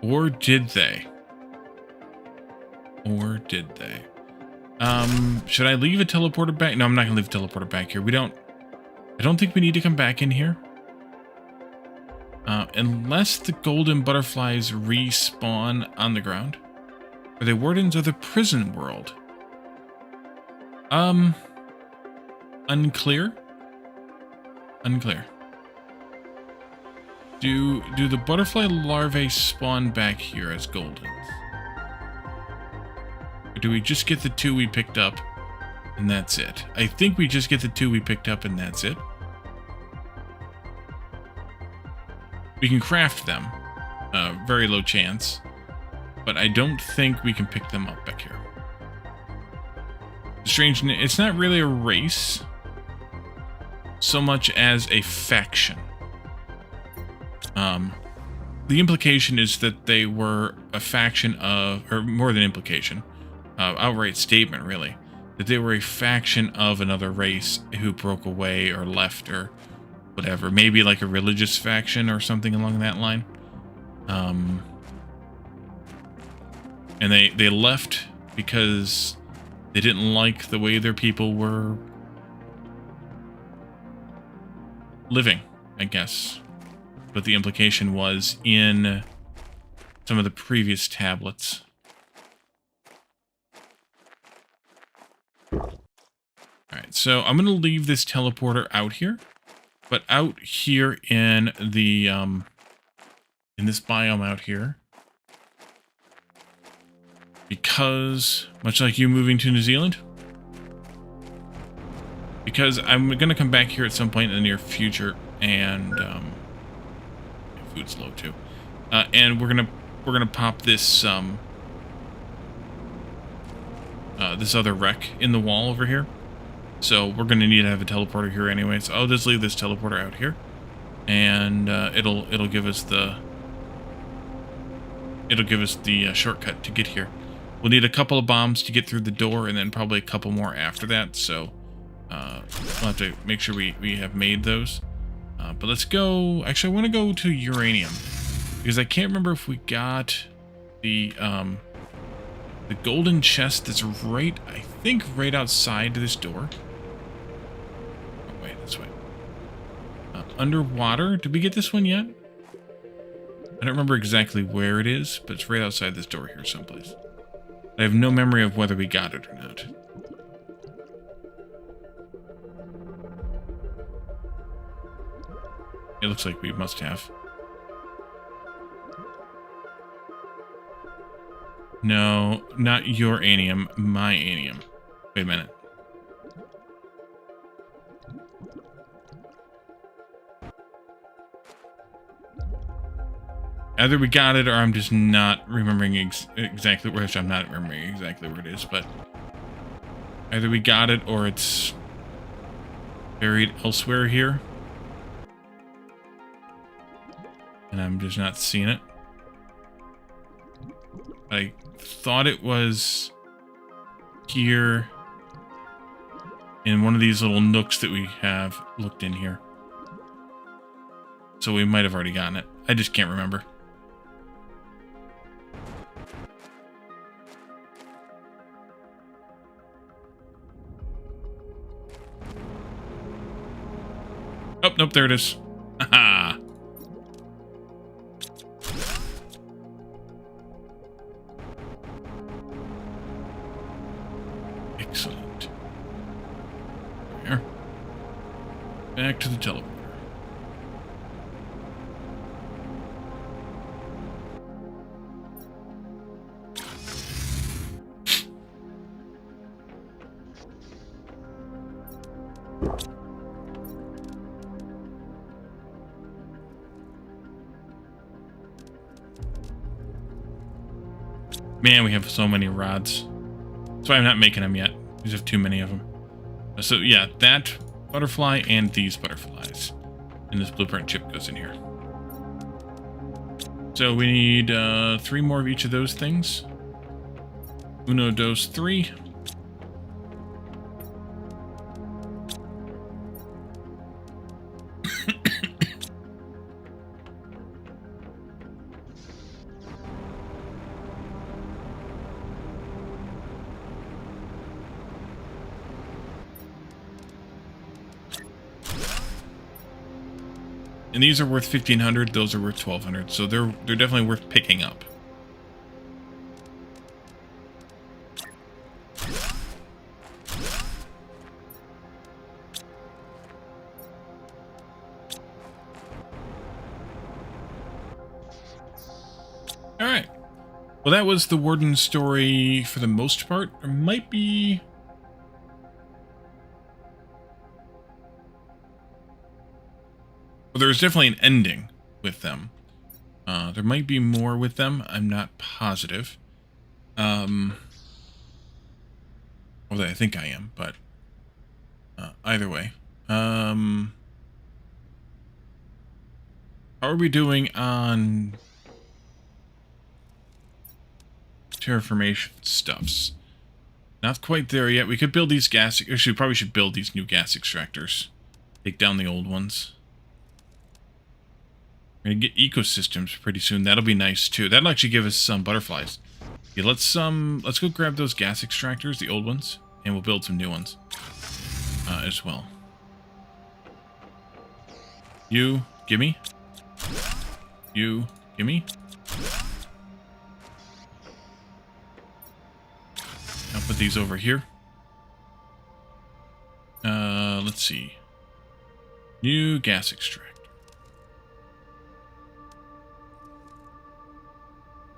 Or did they? Or did they? Should I leave a teleporter back? No, I'm not gonna leave a teleporter back here. I don't think we need to come back in here. Unless the golden butterflies respawn on the ground. Are they wardens of the prison world? Unclear. Unclear. Do the butterfly larvae spawn back here as goldens? Or do we just get the 2 we picked up and that's it? I think we just get the 2 we picked up and that's it. We can craft them. Very low chance. But I don't think we can pick them up back here. Strange, it's not really a race so much as a faction. The implication is that they were a faction of, or more than implication, outright statement really, that they were a faction of another race who broke away or left or whatever. Maybe like a religious faction or something along that line. And they left because they didn't like the way their people were living, I guess. But the implication was in some of the previous tablets. Alright, so I'm going to leave this teleporter out here. But out here in the, in this biome out here, because, much like you moving to New Zealand, because I'm going to come back here at some point in the near future, and, food's low too, and we're gonna pop this, this other wreck in the wall over here. So we're going to need to have a teleporter here anyway. So I'll just leave this teleporter out here, and it'll give us the shortcut to get here. We'll need a couple of bombs to get through the door, and then probably a couple more after that. So we'll have to make sure we have made those. But let's go. Actually, I want to go to uranium because I can't remember if we got the golden chest that's right, I think, right outside this door. Oh, wait, this way. Underwater. Did we get this one yet? I don't remember exactly where it is, but it's right outside this door here someplace. I have no memory of whether we got it or not. It looks like we must have. No, not your anium, my anium. Wait a minute. Either we got it or I'm just not remembering exactly where, I'm not remembering exactly where it is, but either we got it or it's buried elsewhere here. And I'm just not seeing it. I thought it was here in one of these little nooks that we have looked in here. So we might have already gotten it. I just can't remember. Oh, nope, there it is. Haha. Excellent. There. Back to the teleporter. Man, we have so many rods. That's why I'm not making them yet. There's have too many of them. So yeah, that butterfly and these butterflies. And this blueprint chip goes in here. So we need 3 more of each of those things. Uno, dos, 3. And these are worth 1,500. Those are worth 1,200. So they're definitely worth picking up. All right. Well, that was the Warden story for the most part. There might be... Well, there's definitely an ending with them. There might be more with them. I'm not positive. Although I think I am, but either way. How are we doing on terraformation stuffs? Not quite there yet. We could build these gas... Actually, we probably should build these new gas extractors. Take down the old ones. We're gonna get ecosystems pretty soon. That'll be nice too. That'll actually give us some butterflies. Yeah, let's go grab those gas extractors, the old ones, and we'll build some new ones as well. You, gimme. You, gimme. I'll put these over here. Let's see. New gas extractor.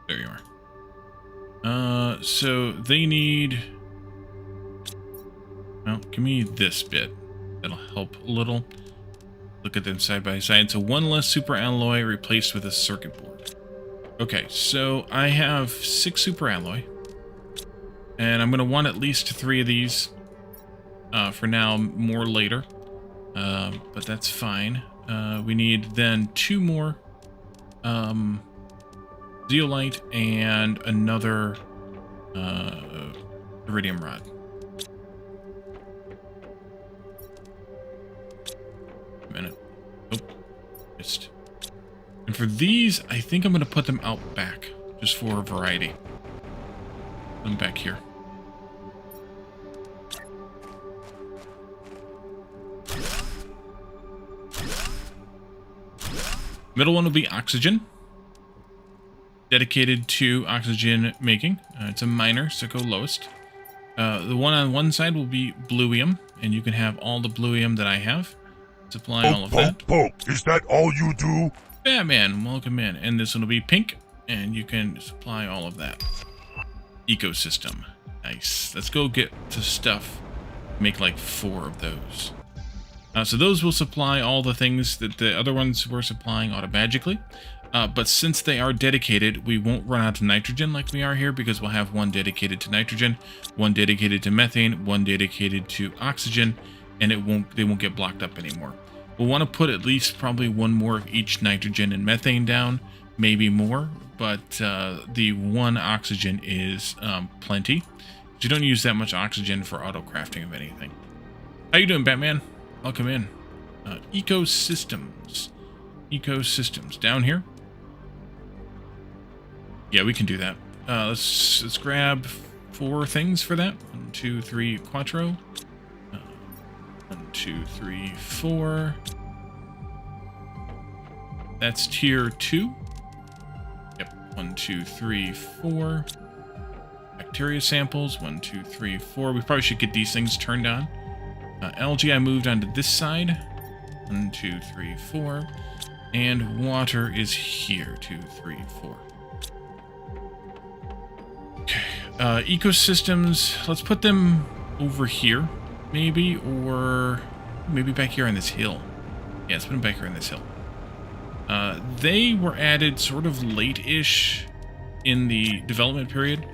There you are. So they need... Well, give me this bit. That'll help a little. Look at them side by side. So 1 less super alloy replaced with a circuit board. Okay, so I have 6 super alloy. And I'm going to want at least 3 of these. For now, more later. But that's fine. We need then 2 more. Zeolite and another iridium rod. A minute. Oh, missed. And for these, I think I'm going to put them out back, just for variety. Put them back here. Middle one will be oxygen. Dedicated to oxygen making. It's a miner, so go lowest. The one on one side will be bluium, and you can have all the bluium that I have. Supply all of that. Is that all you do? Batman, welcome in. And this one will be pink, and you can supply all of that. Ecosystem. Nice. Let's go get to stuff. Make like 4 of those. So those will supply all the things that the other ones were supplying automatically. But since they are dedicated, we won't run out of nitrogen like we are here, because we'll have 1 dedicated to nitrogen, 1 dedicated to methane, 1 dedicated to oxygen, and they won't get blocked up anymore. We'll want to put at least probably 1 more of each nitrogen and methane down, maybe more, but the 1 oxygen is plenty. You don't use that much oxygen for auto crafting of anything. How you doing, Batman? Welcome in. Ecosystems. Ecosystems down here. Yeah, we can do that. Let's grab 4 things for that. 1, 2, 3, quattro. 1, 2, 3, 4. That's tier 2. Yep, 1, 2, 3, 4. Bacteria samples, 1, 2, 3, 4. We probably should get these things turned on. Algae I moved onto this side. 1, 2, 3, 4. And water is here. 2, 3, 4. Okay. Ecosystems, let's put them over here, maybe, or maybe back here on this hill. Yeah, let's put them back here on this hill. They were added sort of late-ish in the development period,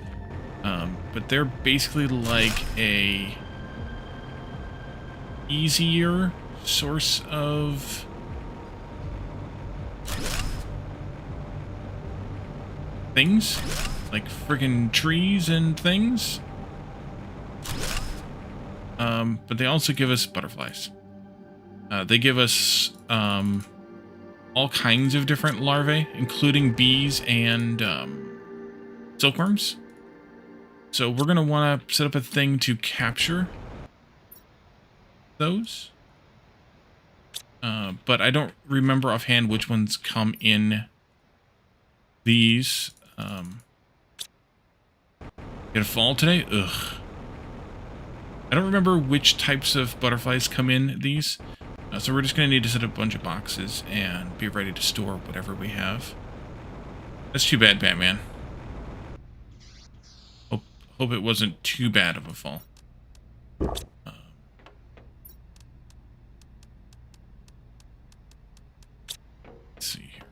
but they're basically like a easier source of things, like friggin' trees and things. But they also give us butterflies. They give us all kinds of different larvae, including bees and silkworms. So we're going to want to set up a thing to capture those. But I don't remember offhand which ones come in these. Gonna fall today? Ugh. I don't remember which types of butterflies come in these. So we're just going to need to set up a bunch of boxes and be ready to store whatever we have. That's too bad, Batman. Hope it wasn't too bad of a fall. Let's see here.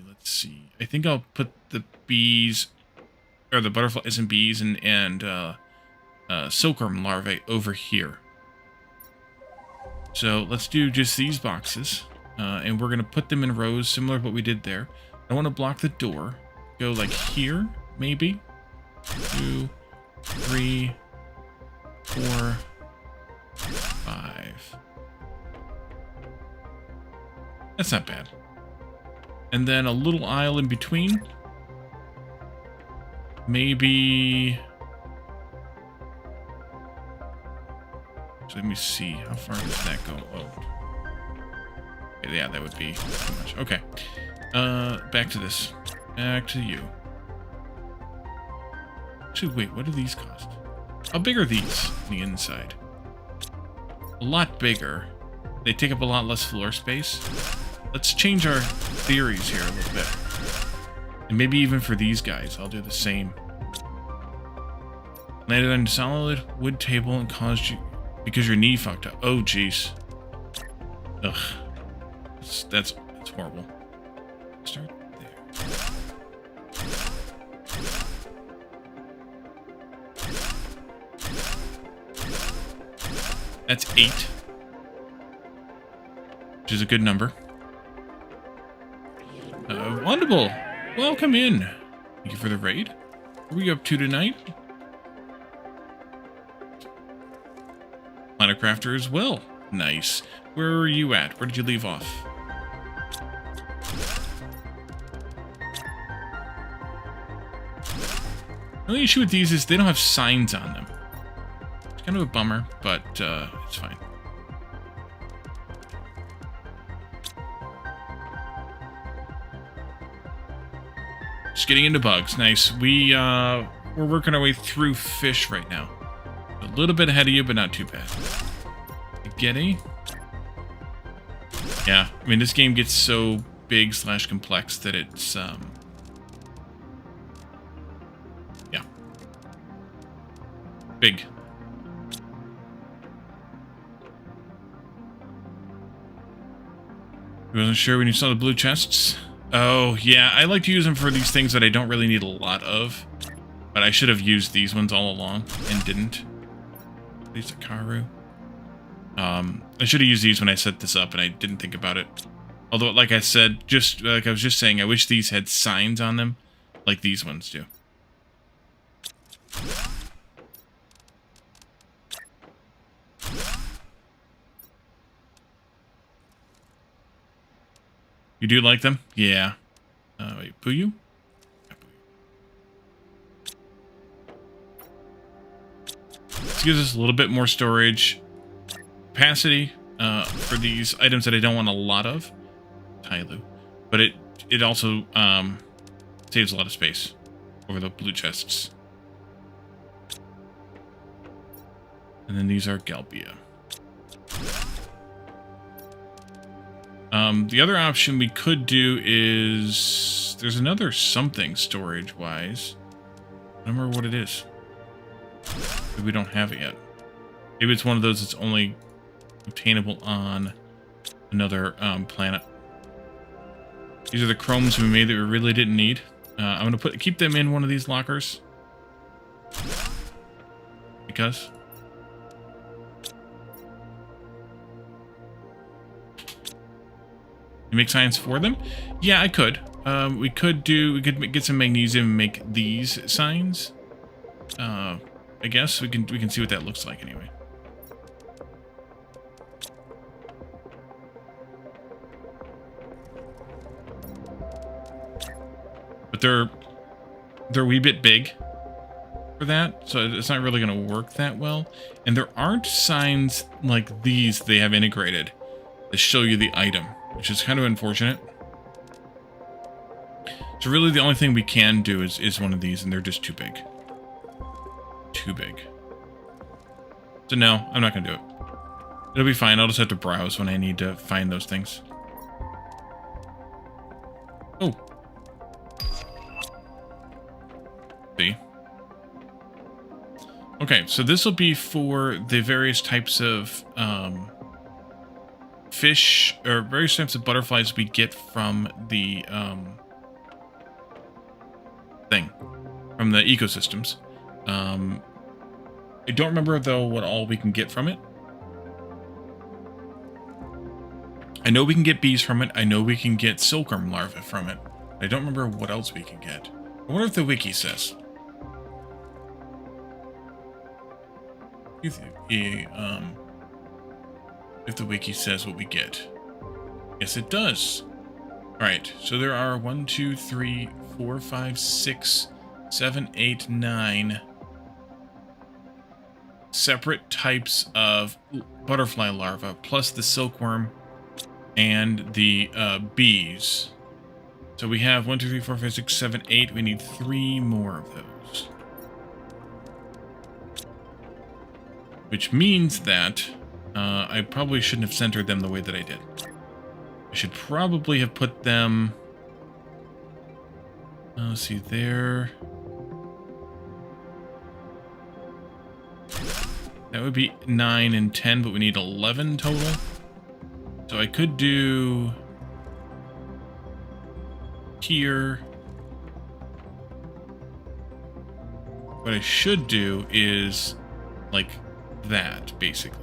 Let's see. I think I'll put the bees, or the butterflies and bees and silkworm larvae over here. So let's do just these boxes, and we're going to put them in rows similar to what we did there. I want to block the door. Go like here, maybe. 2, 3, 4, 5. That's not bad. And then a little aisle in between. Maybe... So let me see. How far does that go? Oh. Okay, yeah, that would be too much. Okay. Back to this. Back to you. Actually, wait, what do these cost? How big are these on the inside? A lot bigger. They take up a lot less floor space. Let's change our theories here a little bit. And maybe even for these guys, I'll do the same. Landed on a solid wood table and caused you... Because your knee fucked up. Oh, jeez. Ugh. That's horrible. Start there. That's 8. Which is a good number. Wonderful. Welcome in. Thank you for the raid. What are we up to tonight? Planet Crafter as well. Nice. Where are you at? Where did you leave off? The only issue with these is they don't have signs on them. It's kind of a bummer, but it's fine. Just getting into bugs. Nice. We're working our way through fish right now. A little bit ahead of you, but not too bad. Getty? Yeah, I mean, this game gets so big / complex that it's, yeah. Big. You wasn't sure when you saw the blue chests? Oh, yeah, I like to use them for these things that I don't really need a lot of. But I should have used these ones all along and didn't. These are Karu. I should have used these when I set this up, and I didn't think about it. Although, like I said, just like I was just saying, I wish these had signs on them, like these ones do. You do like them? Yeah. Wait, Puyu? This gives us a little bit more storage capacity, for these items that I don't want a lot of. Tyloo. But it also saves a lot of space over the blue chests. And then these are Galbia. The other option we could do is... There's another something storage-wise. I don't remember what it is. Maybe we don't have it yet. Maybe it's one of those that's only obtainable on another planet. These are the chromes we made that we really didn't need. I'm going to keep them in one of these lockers. Because... You make science for them? Yeah, I could. We could get some magnesium and make these signs. I guess we can see what that looks like anyway. But they're a wee bit big for that, so it's not really going to work that well. And there aren't signs like these they have integrated to show you the item, which is kind of unfortunate. So really the only thing we can do is one of these, and they're just too big. Too big. So no, I'm not going to do it. It'll be fine. I'll just have to browse when I need to find those things. Oh. See? Okay, so this will be for the various types of fish, or various types of butterflies we get from the from the ecosystems. I don't remember though what all we can get from it. I know we can get bees from it. I know we can get silkworm larvae from it. I don't remember what else we can get. I wonder if the wiki says. If the wiki says what we get. Yes, it does. Alright, so there are 1, 2, 3, 4, 5, 6, 7, 8, 9 separate types of butterfly larvae, plus the silkworm and the bees. So we have 1, 2, 3, 4, 5, 6, 7, 8. We need 3 more of those. Which means that I probably shouldn't have centered them the way that I did. I should probably have put them... let's see, there. That would be 9 and 10, but we need 11 total. So I could do... here. What I should do is like that, basically.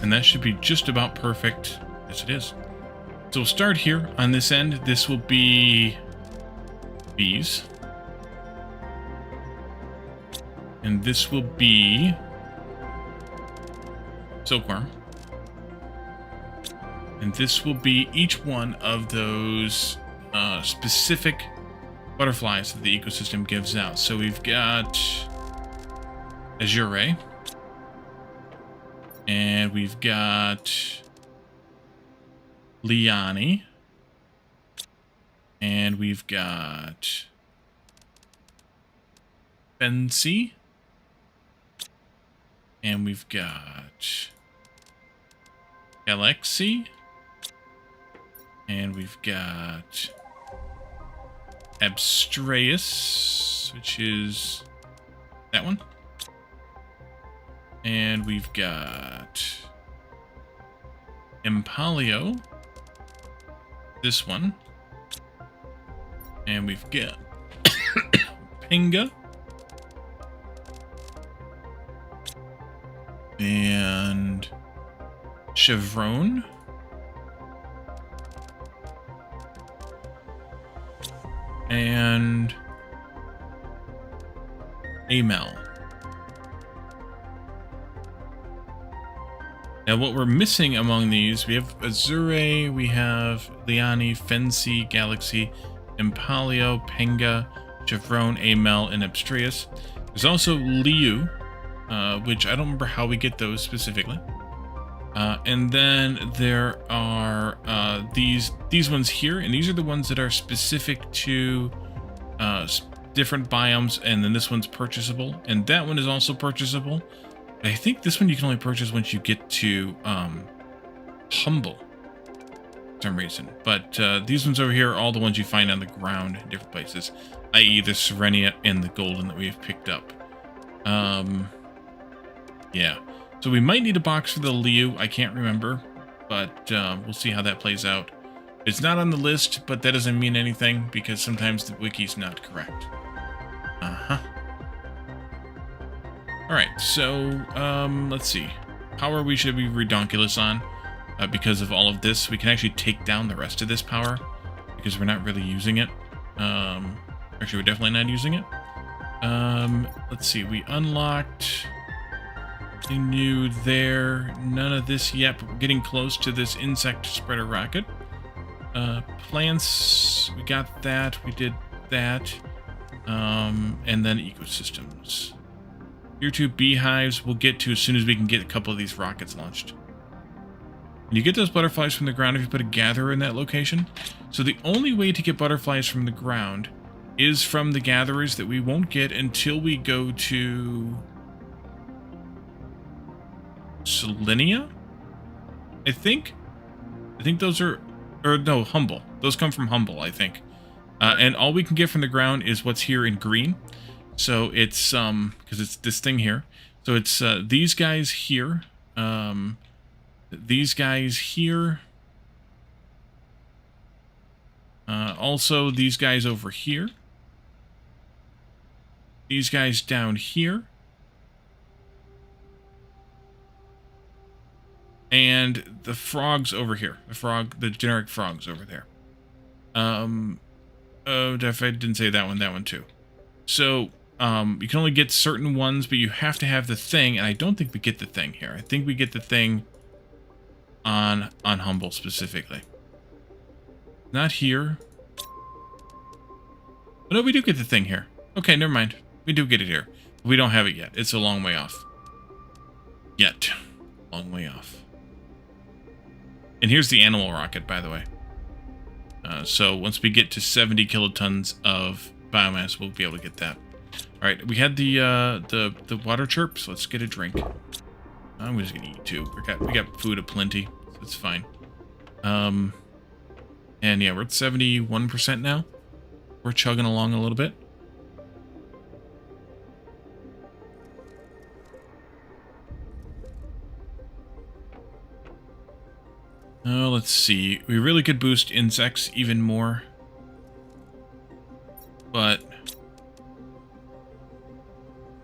And that should be just about perfect. Yes, it is. So we'll start here on this end. This will be bees. And this will be silkworm. And this will be each one of those specific butterflies that the ecosystem gives out. So we've got azure. And we've got Liani. And we've got Fancy. And we've got Galaxy. And we've got Abstraeus, which is that one. And we've got Impalio, this one. And we've got Pinga. And Chevron. Amel. Now, what we're missing among these, we have Azure, we have Liani, Fensi, Galaxy, Impalio, Penga, Chevron, Amel, and Abstreus. There's also Liu, which I don't remember how we get those specifically. And then there are these ones here, and these are the ones that are specific to different biomes, and then this one's purchasable, and that one is also purchasable. I think this one you can only purchase once you get to Humble for some reason. But these ones over here are all the ones you find on the ground in different places, i.e. the Serenia and the Golden that we have picked up. Yeah. So we might need a box for the Liu. I can't remember, but we'll see how that plays out. It's not on the list, but that doesn't mean anything because sometimes the wiki's not correct. Alright, so let's see. Power we should be redonkulous on because of all of this. We can actually take down the rest of this power because we're not really using it. Actually, we're definitely not using it. Let's see. We unlocked the new there. None of this yet, but we're getting close to this insect spreader rocket. Plants, we got that. We did that. And then ecosystems. Tier 2 beehives we'll get to as soon as we can get a couple of these rockets launched. And you get those butterflies from the ground if you put a gatherer in that location. So the only way to get butterflies from the ground is from the gatherers that we won't get until we go to Selenia, I think those are, or no, Humble. Those come from Humble, I think. And all we can get from the ground is what's here in green. So it's, because it's this thing here. So it's these guys here. These guys here. Also these guys over here. These guys down here. And the frogs over here. The generic frogs over there. Oh, if I didn't say that one too. So, you can only get certain ones, but you have to have the thing, and I don't think we get the thing here. I think we get the thing on Humble specifically. Not here. Oh, no, we do get the thing here. Okay, never mind. We do get it here. We don't have it yet. It's a long way off. Yet. Long way off. And here's the animal rocket, by the way. So once we get to 70 kilotons of biomass, we'll be able to get that. All right, we had the water chirp, so let's get a drink. I'm just gonna eat too. We got food aplenty, so it's fine. And yeah, we're at 71% now. We're chugging along a little bit. Oh, let's see. We really could boost insects even more. But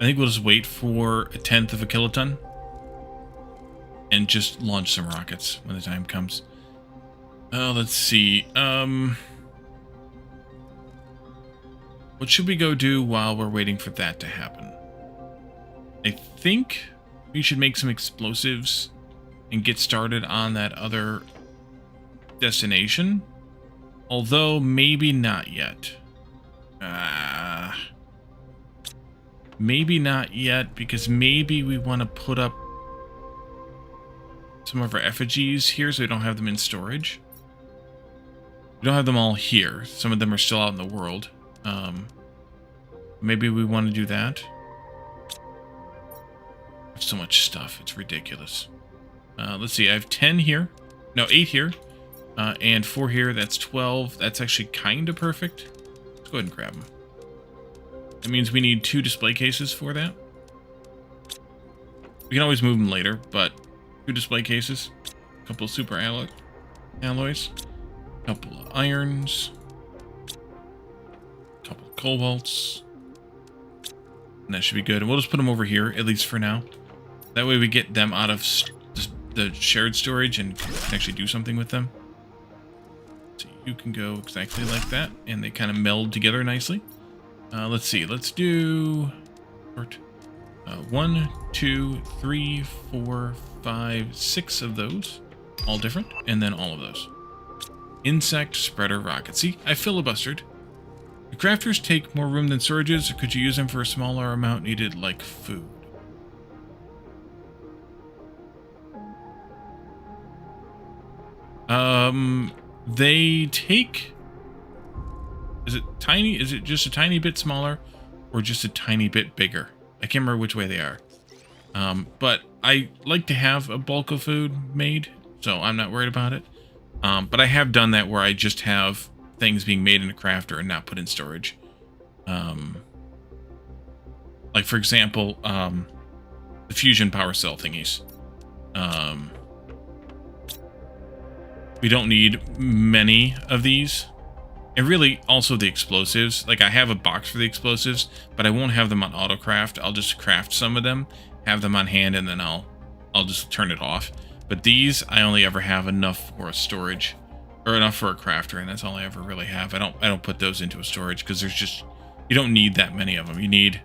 I think we'll just wait for 1/10 of a kiloton and just launch some rockets when the time comes. Oh, let's see. What should we go do while we're waiting for that to happen? I think we should make some explosives and get started on that other destination. Although, maybe not yet. Maybe not yet, because maybe we want to put up some of our effigies here so we don't have them in storage. We don't have them all here. Some of them are still out in the world. Maybe we want to do that. I have so much stuff. It's ridiculous. Let's see. I have 10 here. No, 8 here. And 4 here. That's 12. That's actually kind of perfect. Let's go ahead and grab them. That means we need 2 display cases for that. We can always move them later, but 2 display cases. A couple of super alloys. A couple of irons. A couple of cobalts. And that should be good. And we'll just put them over here, at least for now. That way we get them out of the shared storage and can actually do something with them. So you can go exactly like that, and they kind of meld together nicely. Let's see. Let's do Sort. 1, 2, 3, 4, 5, 6 of those. All different. And then all of those. Insect spreader rocket. See, I filibustered. The crafters take more room than storages, or could you use them for a smaller amount needed, like food? They take... Is it tiny? Is it just a tiny bit smaller, or just a tiny bit bigger? I can't remember which way they are. But I like to have a bulk of food made, so I'm not worried about it. But I have done that where I just have things being made in a crafter and not put in storage. Like, for example, the fusion power cell thingies. We don't need many of these. And really, also the explosives. Like, I have a box for the explosives, but I won't have them on autocraft. I'll just craft some of them, have them on hand, and then I'll just turn it off. But these, I only ever have enough for a storage, or enough for a crafter, and that's all I ever really have. I don't put those into a storage because there's just, you don't need that many of them. You need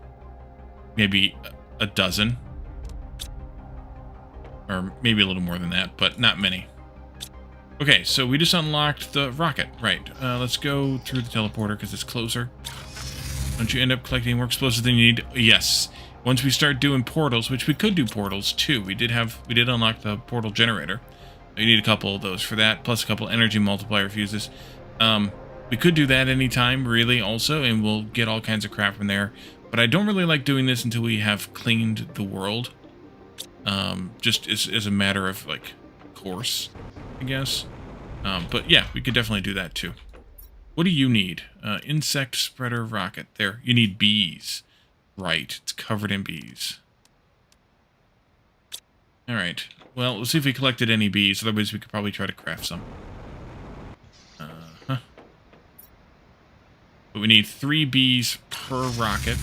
maybe a dozen, or maybe a little more than that, but not many. Okay, so we just unlocked the rocket. Right, let's go through the teleporter because it's closer. Don't you end up collecting more explosives than you need? Yes. Once we start doing portals, which we could do portals too. We did unlock the portal generator. You need a couple of those for that, plus a couple energy multiplier fuses. We could do that anytime, really, also, and we'll get all kinds of crap from there. But I don't really like doing this until we have cleaned the world. Just as a matter of, like, course, I guess. But yeah, we could definitely do that too. What do you need? Insect spreader rocket. There, you need bees. Right, it's covered in bees. Alright, well, let's see if we collected any bees. Otherwise, we could probably try to craft some. But we need 3 bees per rocket.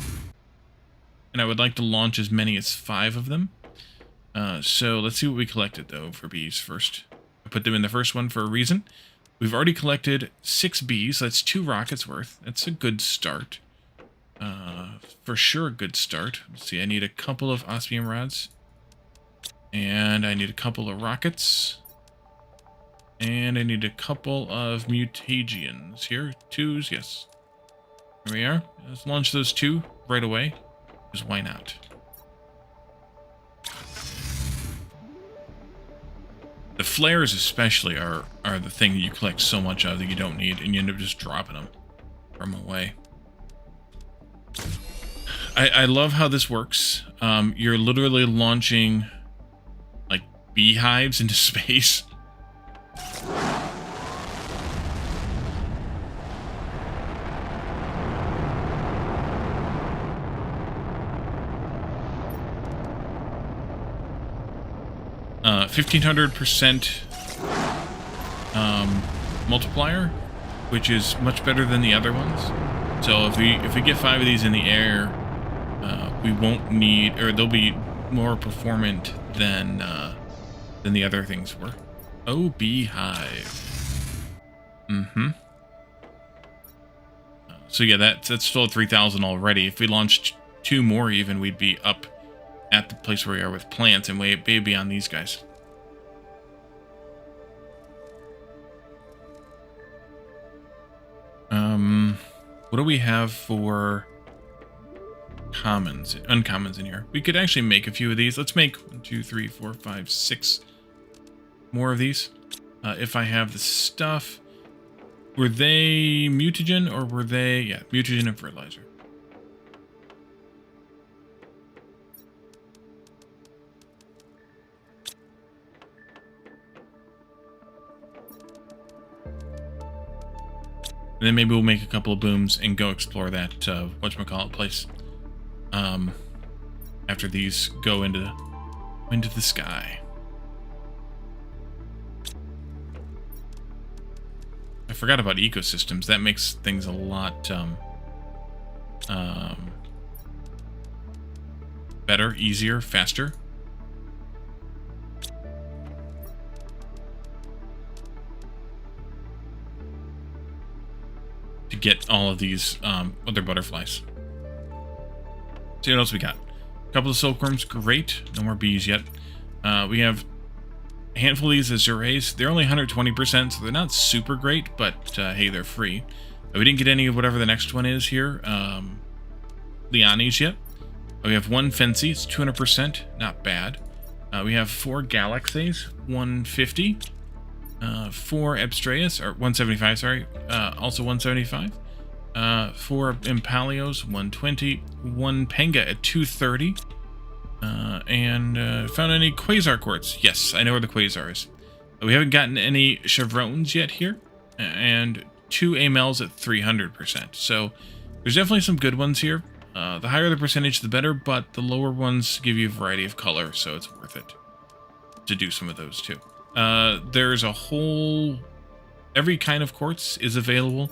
And I would like to launch as many as 5 of them. So let's see what we collected, though, for bees first. I put them in the first one for a reason. We've already collected 6 bees. That's 2 rockets worth. That's a good start. For sure a good start. Let's see, I need a couple of osmium rods. And I need a couple of rockets. And I need a couple of mutagens here. 2s, yes. Here we are. Let's launch those 2 right away. Because why not? The flares especially are the thing that you collect so much of that you don't need, and you end up just dropping them from away. I love how this works. You're literally launching, like, beehives into space. Uh, 1500% multiplier, which is much better than the other ones. So if we get 5 of these in the air, we won't need, or they'll be more performant than the other things were. Oh, beehive. So yeah, that's still 3,000 already. If we launched 2 more, even, we'd be up at the place where we are with plants and way beyond these guys. What do we have for uncommons in here? We could actually make a few of these. Let's make 1, 2, 3, 4, 5, 6 more of these. If I have the stuff. Were they mutagen or were they... Yeah, mutagen and fertilizer. And then maybe we'll make a couple of booms and go explore that, whatchamacallit place. After these go into the sky. I forgot about ecosystems. That makes things a lot, better, easier, faster. To get all of these other butterflies. So what else we got? A couple of silkworms, great. No more bees yet. We have a handful of these azures. They're only 120%, so they're not super great, but hey, they're free. We didn't get any of whatever the next one is here. Lianis yet. We have one Fancy, it's 200%, not bad. We have 4 Galaxies, 150. 4 Abstreus, or 175, sorry, also 175. 4 Impalios, 120. 1 Penga at 230. And found any Quasar Quartz? Yes, I know where the Quasar is. We haven't gotten any Chevrons yet here. And 2 Amels at 300%. So there's definitely some good ones here. The higher the percentage, the better, but the lower ones give you a variety of color, so it's worth it to do some of those too. There's a whole... Every kind of quartz is available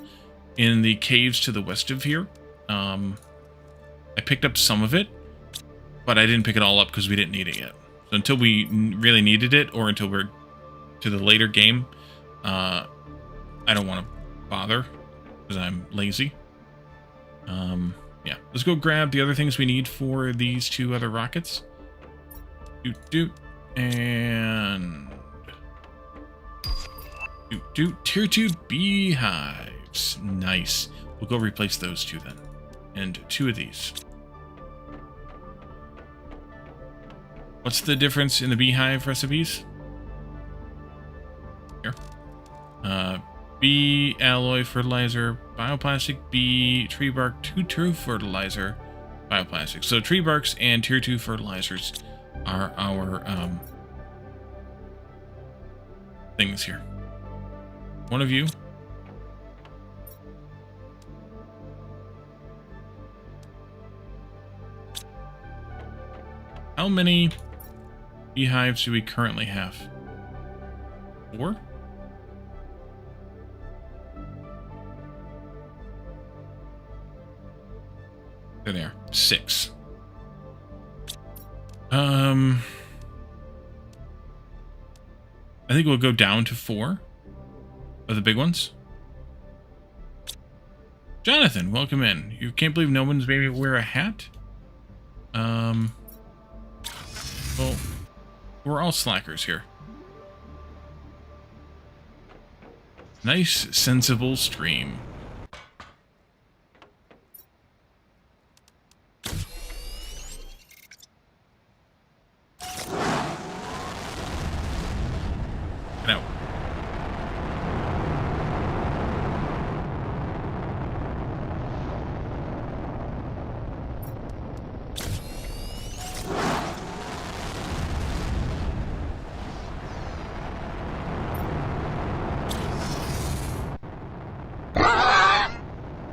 in the caves to the west of here. I picked up some of it, but I didn't pick it all up because we didn't need it yet. So until we really needed it, or until we're to the later game, I don't want to bother because I'm lazy. Yeah, let's go grab the other things we need for these 2 other rockets. And tier 2 beehives. Nice. We'll go replace those 2 then. And 2 of these. What's the difference in the beehive recipes? Here. Bee alloy fertilizer, bioplastic, bee tree bark, 2 true fertilizer, bioplastic. So tree barks and tier 2 fertilizers are our things here. One of you. How many beehives do we currently have? 4? There they are. 6. I think we'll go down to 4 of the big ones. Jonathan, welcome in. You can't believe no one's maybe wear a hat? Well, we're all slackers here. Nice, sensible stream. Get out.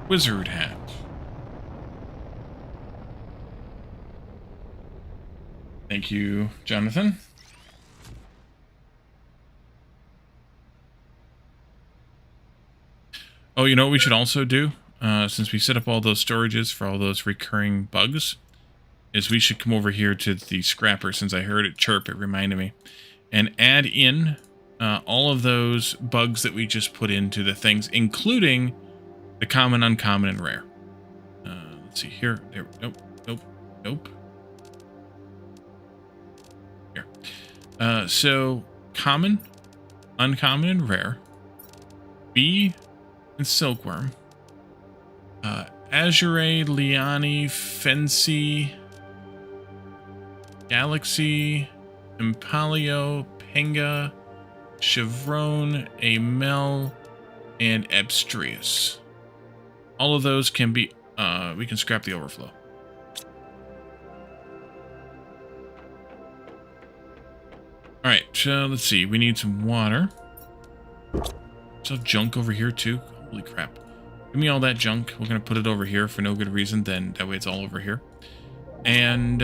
Wizard hat. Thank you, Jonathan. Oh, you know what we should also do? Since we set up all those storages for all those recurring bugs, is we should come over here to the scrapper, since I heard it chirp, it reminded me, and add in all of those bugs that we just put into the things, including the common, uncommon, and rare. Let's see here. There. Nope. Nope. Nope. Here. So common, uncommon, and rare. Bee and silkworm. Azure, Liani, Fancy, Galaxy, Impalio, Penga, Chevron, Amel, and Abstreus. All of those can be, we can scrap the overflow. Alright, let's see. We need some water. There's junk over here too. Holy crap. Give me all that junk. We're going to put it over here for no good reason. Then that way it's all over here. And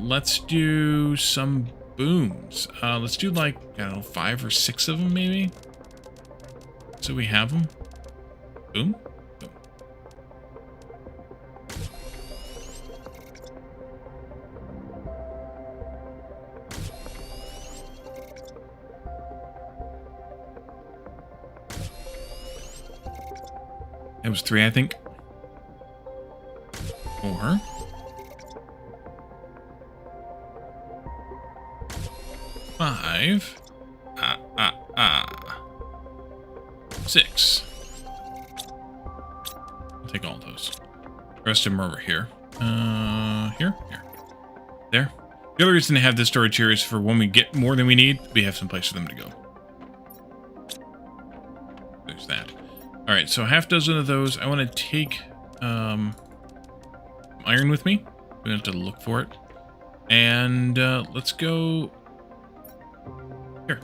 let's do some booms. Let's do like, I don't know, 5 or 6 of them maybe. So we have them. Boom. Boom. That was 3, I think. 4. 5. 6. I'll take all those. The rest of them are over here. Here. There. The other reason to have this storage here is for when we get more than we need, we have some place for them to go. There's that. Alright, so a half dozen of those. I want to take iron with me. We have to look for it. And let's go here.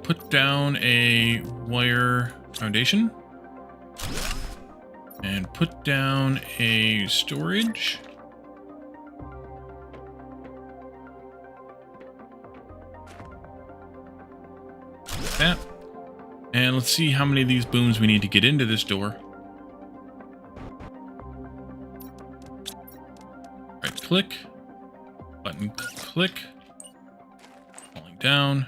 Put down a wire foundation. And put down a storage. That. And let's see how many of these booms we need to get into this door. Right click. Button click. Falling down.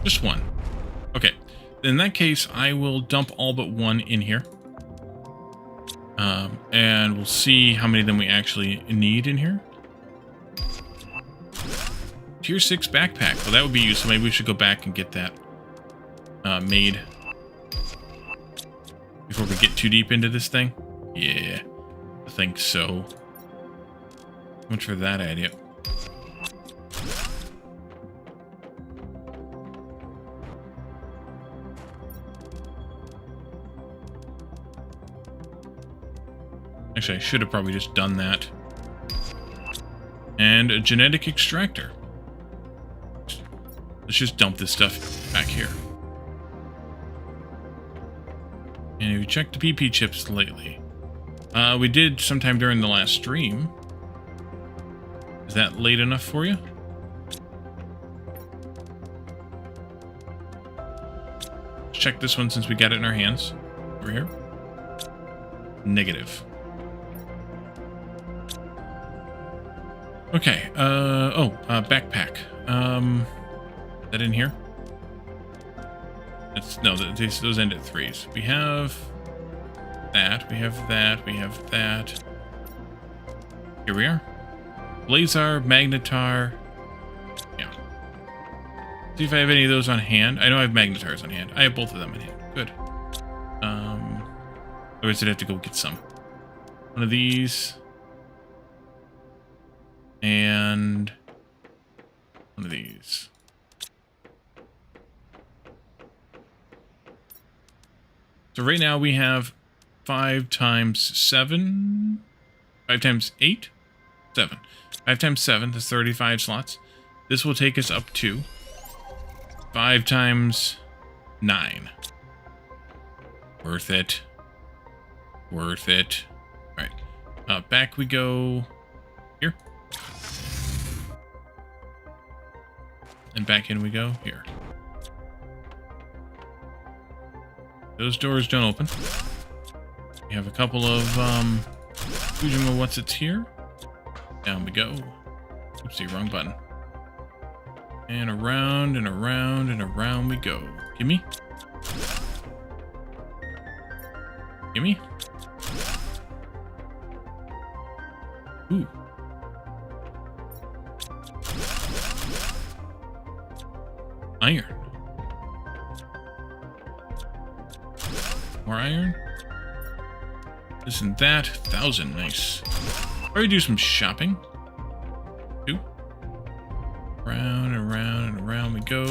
Just one. Okay. In that case, I will dump all but one in here. And we'll see how many of them we actually need in here. Tier 6 backpack. Well, that would be useful. Maybe we should go back and get that made before we get too deep into this thing. Yeah, I think so. How much for that idea? Actually, I should have probably just done that. And a genetic extractor. Let's just dump this stuff back here. And have you checked the PP chips lately? We did sometime during the last stream. Is that late enough for you? Let's check this one since we got it in our hands. Over here. Negative. Okay, backpack. That in here? No, those end at 3s. We have that, we have that, we have that. Here we are. Blazar, Magnetar. Yeah. See if I have any of those on hand. I know I have Magnetars on hand. I have both of them in hand. Good. Otherwise I'd have to go get some. One of these. And one of these. So right now we have 5 times 7, 5 times 8, 7. 5 times 7, that's 35 slots. This will take us up to 5 times 9. Worth it. Worth it. All right. Back we go here. And back in we go here. Those doors don't open. We have a couple of Fujima what's-its here. Down we go. Oopsie, wrong button. And around and around and around we go. Gimme. Gimme. Ooh. Iron. More iron. This and that. 1,000. Nice. Probably do some shopping. 2. Round and around and around we go.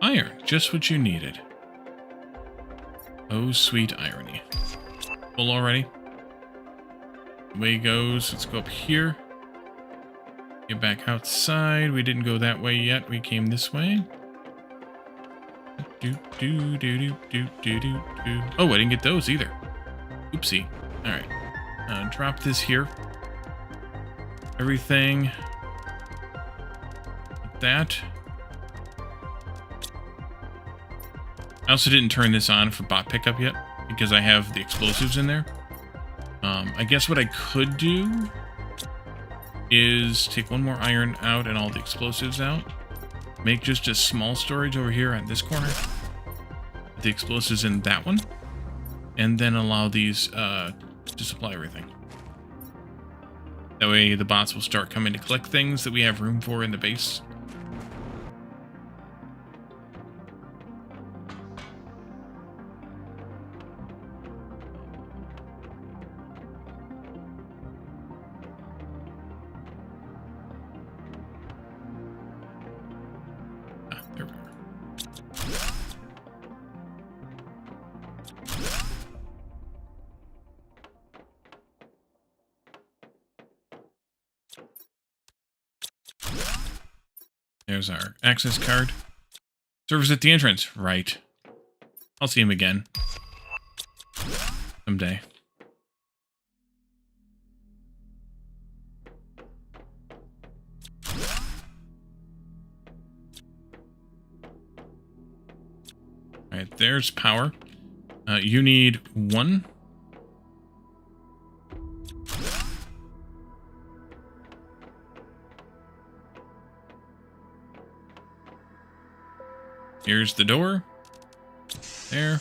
Iron. Just what you needed. Oh, sweet irony. Full already. Away it goes. Let's go up here. Get back outside. We didn't go that way yet. We came this way. Oh, I didn't get those either. Oopsie. Alright. Drop this here. Everything. Like that. I also didn't turn this on for bot pickup yet, because I have the explosives in there. I guess what I could do is take one more iron out and all the explosives out. Make just a small storage over here on this corner. Put the explosives in that one. And then allow these to supply everything. That way the bots will start coming to collect things that we have room for in the base. There we are. There's our access card. Servers at the entrance. Right. I'll see him again. Someday. Alright, there's power. You need one. Here's the door. There.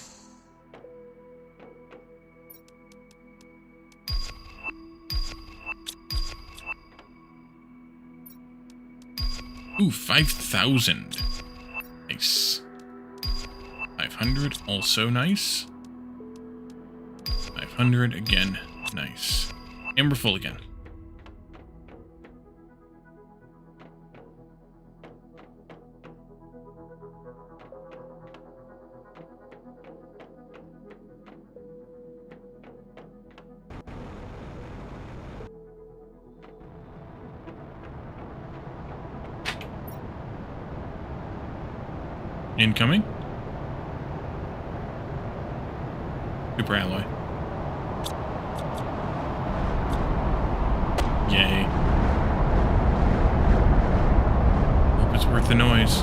Ooh, 5,000. Nice. 500, also nice. 500, again, nice. And we're full again. Incoming. Super alloy. Yay. Hope it's worth the noise.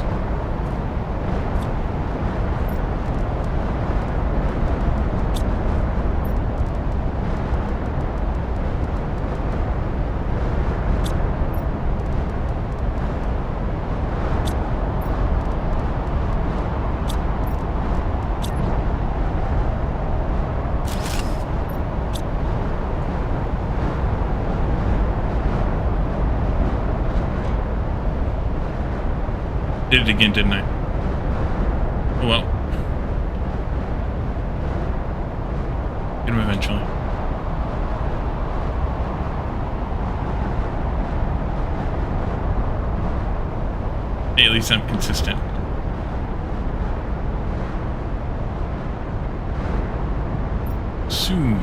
Did it again, didn't I? Oh well. Get him eventually. Hey, at least I'm consistent. Soon.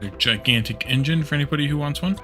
A gigantic engine for anybody who wants one.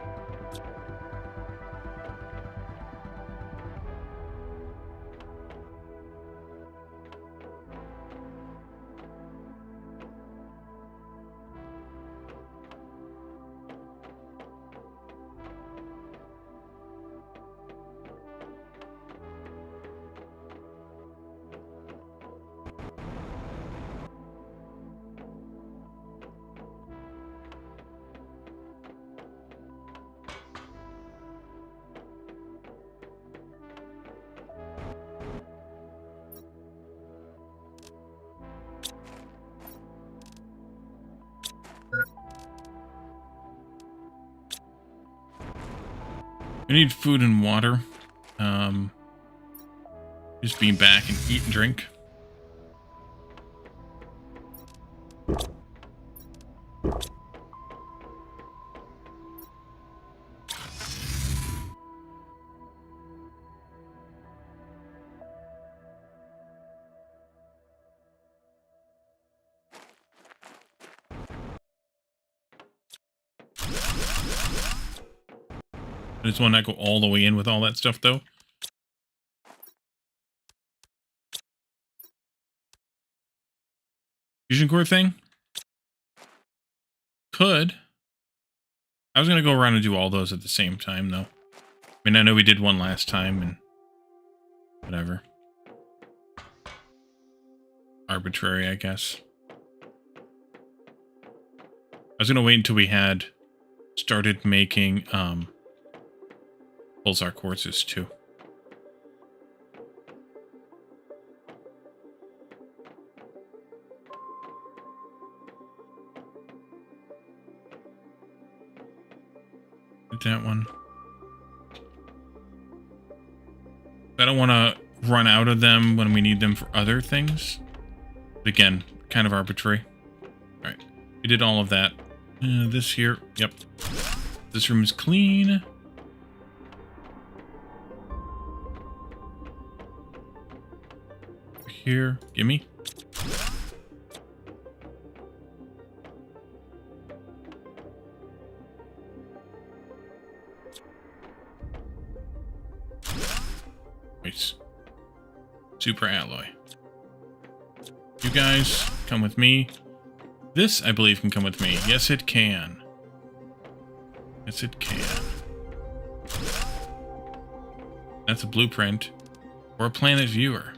We need food and water. Just being back and eat and drink. I just want to go all the way in with all that stuff, though. Fusion core thing? Could. I was going to go around and do all those at the same time, though. I mean, I know we did one last time, and whatever. Arbitrary, I guess. I was going to wait until we had started making pulsar quartzes, too. That one. I don't want to run out of them when we need them for other things. Again, kind of arbitrary. Alright, we did all of that. This here, yep. This room is clean. Here, gimme. Nice. Super alloy. You guys, come with me. This, I believe, can come with me. Yes, it can. Yes, it can. That's a blueprint. Or a planet viewer.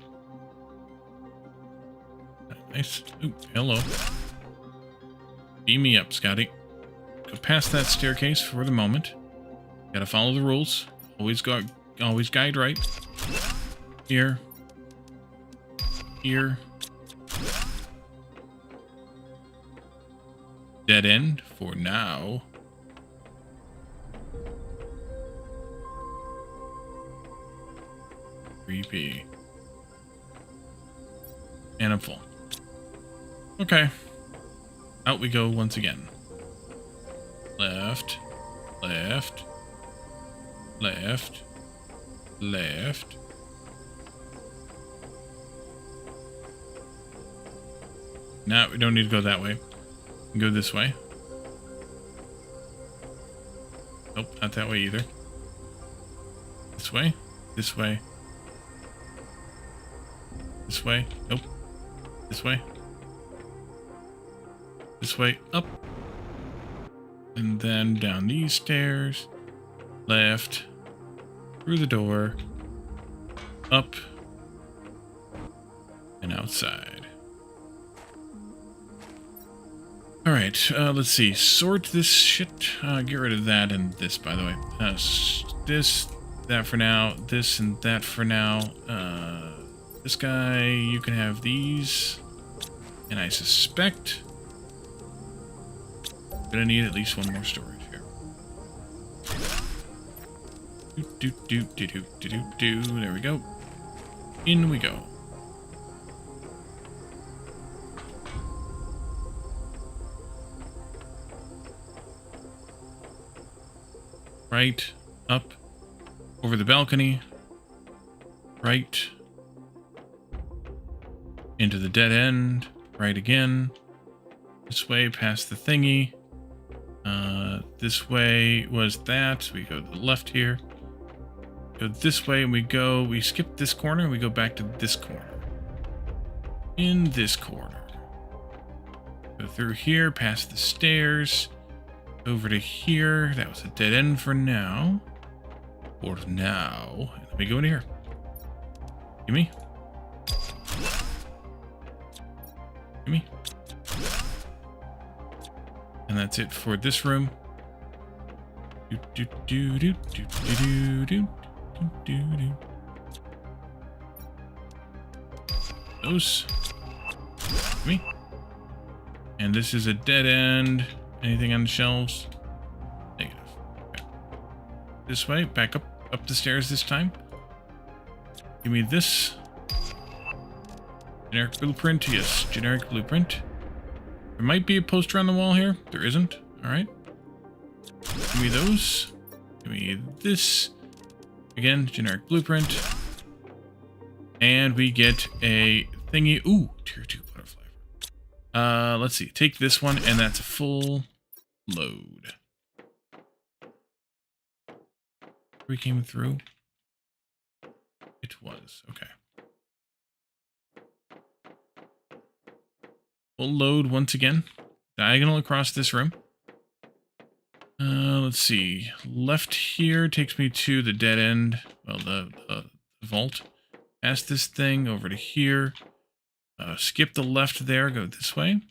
Nice. Ooh, hello. Beam me up, Scotty. Go past that staircase for the moment. Gotta follow the rules. Always guide right. Here. Here. Dead end for now. Creepy. And I'm full. Okay. Out we go once again. Left. Left. Left. Left. No, we don't need to go that way. We can go this way. Nope, not that way either. This way. This way. This way. Nope. This way. This way. Up. And then down these stairs. Left. Through the door. Up. And outside. Alright, let's see. Sort this shit. Get rid of that and this, by the way. This, that for now. This and that for now. This guy, you can have these. And I suspect I'm gonna need at least one more storage here. There we go. In we go. Right, up, over the balcony, right, into the dead end, right again, this way past the thingy, this way was that, we go to the left here, go this way and we skip this corner, we go back to this corner, in this corner, go through here, past the stairs, over to here. That was a dead end for now. For now. Let me go in here. Gimme. Gimme. And that's it for this room. Those. Gimme. And this is a dead end. Anything on the shelves? Negative. Okay. This way, back up the stairs this time. Give me this. Generic blueprint, yes, generic blueprint. There might be a poster on the wall here. There isn't. Alright. Give me those. Give me this. Again, generic blueprint. And we get a thingy. Ooh, tier 2 butterfly. Let's see. Take this one, and that's a full load. We came through. It was. Okay. We'll load once again. Diagonal across this room. Let's see. Left here takes me to the dead end. Well, the vault. Past this thing, over to here. Skip the left there, go this way.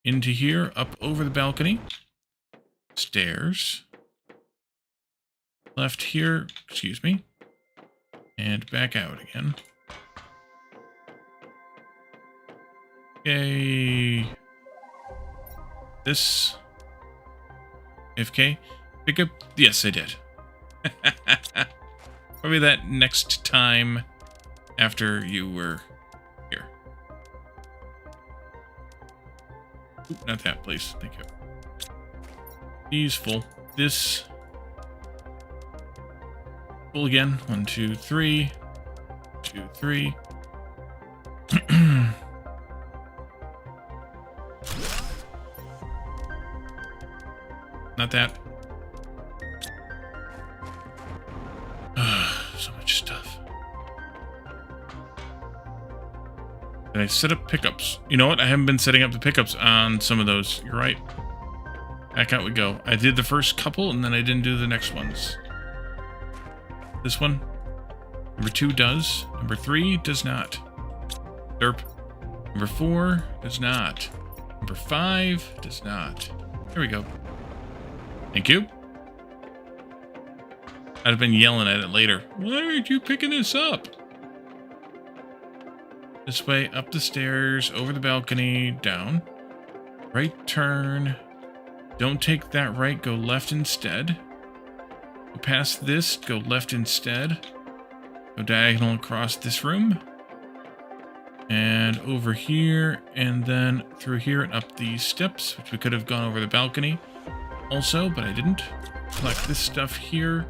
Into here, up over the balcony. Stairs. Left here, excuse me. And back out again. Okay. This. FK. Pick up. Yes, I did. Probably that next time after you were here. Oop, not that, please. Thank you. He's full. This. Full again. 1, 2, 3. 2, 3. Not that. So much stuff. Did I set up pickups? You know what? I haven't been setting up the pickups on some of those. You're right. Back out we go. I did the first couple and then I didn't do the next ones. This one. Number 2 does. Number 3 does not. Derp. Number 4 does not. Number 5 does not. There we go. Thank you. I'd have been yelling at it later. Why aren't you picking this up? This way, up the stairs, over the balcony, down. Right turn. Don't take that right, go left instead. Go past this, go left instead. Go diagonal across this room. And over here, and then through here and up these steps, which we could have gone over the balcony. Also, but I didn't. Collect this stuff here.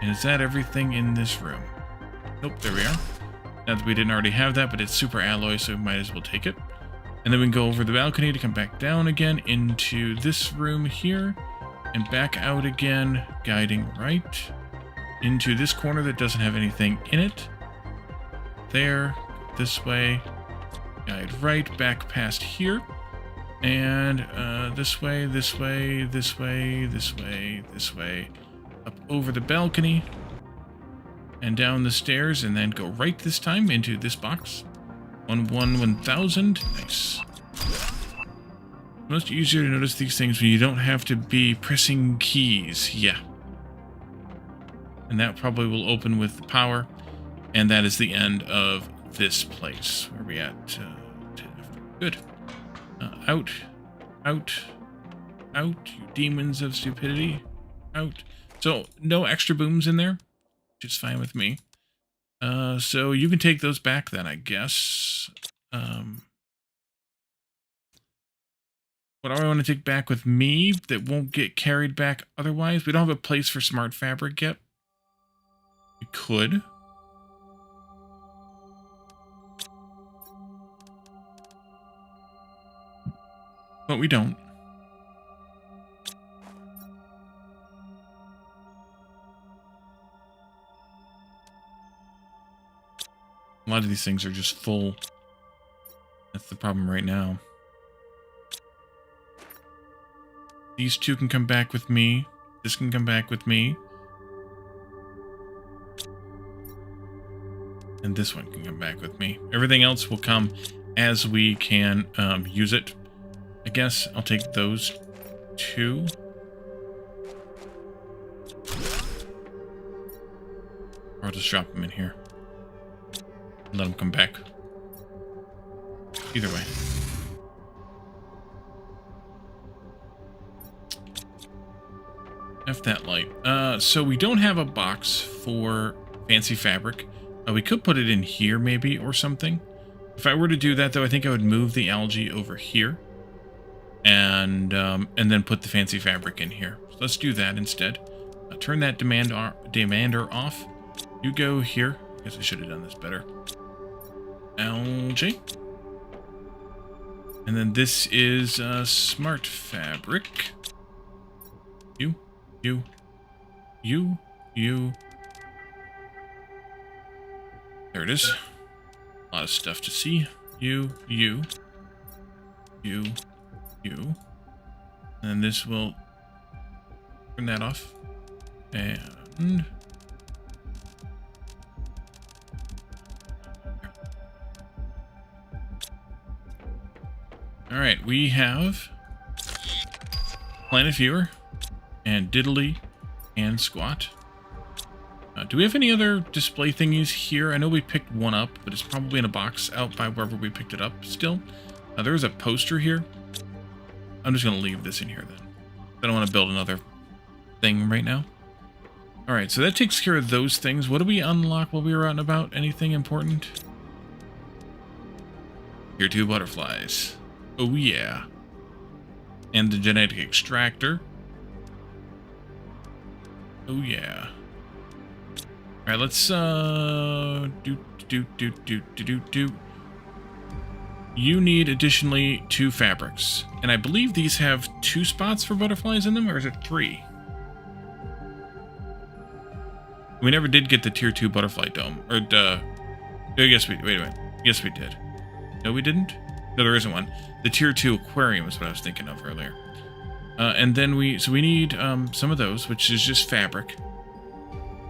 And is that everything in this room? Nope, there we are. Not that we didn't already have that, but it's super alloy, so we might as well take it. And then we can go over the balcony to come back down again into this room here. And back out again, guiding right. Into this corner that doesn't have anything in it. There, this way. Guide right, back past here. And this way, this way, this way, this way, this way, up over the balcony, and down the stairs, and then go right this time into this box. 1000. Nice. Much easier to notice these things when you don't have to be pressing keys. Yeah. And that probably will open with the power, and that is the end of this place. Where are we at? Good. Out, out, out, you demons of stupidity, out. So, no extra booms in there, which is fine with me. So you can take those back then, I guess. What do I want to take back with me that won't get carried back otherwise? We don't have a place for smart fabric yet. We could. But we don't. A lot of these things are just full. That's the problem right now. These two can come back with me. This can come back with me. And this one can come back with me. Everything else will come as we can use it. I guess I'll take those 2. Or I'll just drop them in here. Let them come back. Either way. F that light. So we don't have a box for fancy fabric. We could put it in here maybe or something. If I were to do that though, I think I would move the algae over here. And then put the fancy fabric in here. So let's do that instead. Turn that demander off. You go here. I guess I should have done this better. Algae. And then this is smart fabric. You, you. There it is. A lot of stuff to see. You. And this will turn that off. And all right, we have Planet Viewer and Diddly and Squat. Do we have any other display thingies here? I know we picked one up, but it's probably in a box out by wherever we picked it up still. There is a poster here. I'm just going to leave this in here then. I don't want to build another thing right now. Alright, so that takes care of those things. What do we unlock while we were out and about? Anything important? Here, 2 butterflies. Oh yeah. And the genetic extractor. Oh yeah. Alright, let's do. You need additionally 2 fabrics. And I believe these have 2 spots for butterflies in them, or is it 3? We never did get the tier 2 butterfly dome. Or yes, wait a minute. Yes, we did. No, we didn't? No, there isn't one. The tier 2 aquarium is what I was thinking of earlier. And then we need some of those, which is just fabric.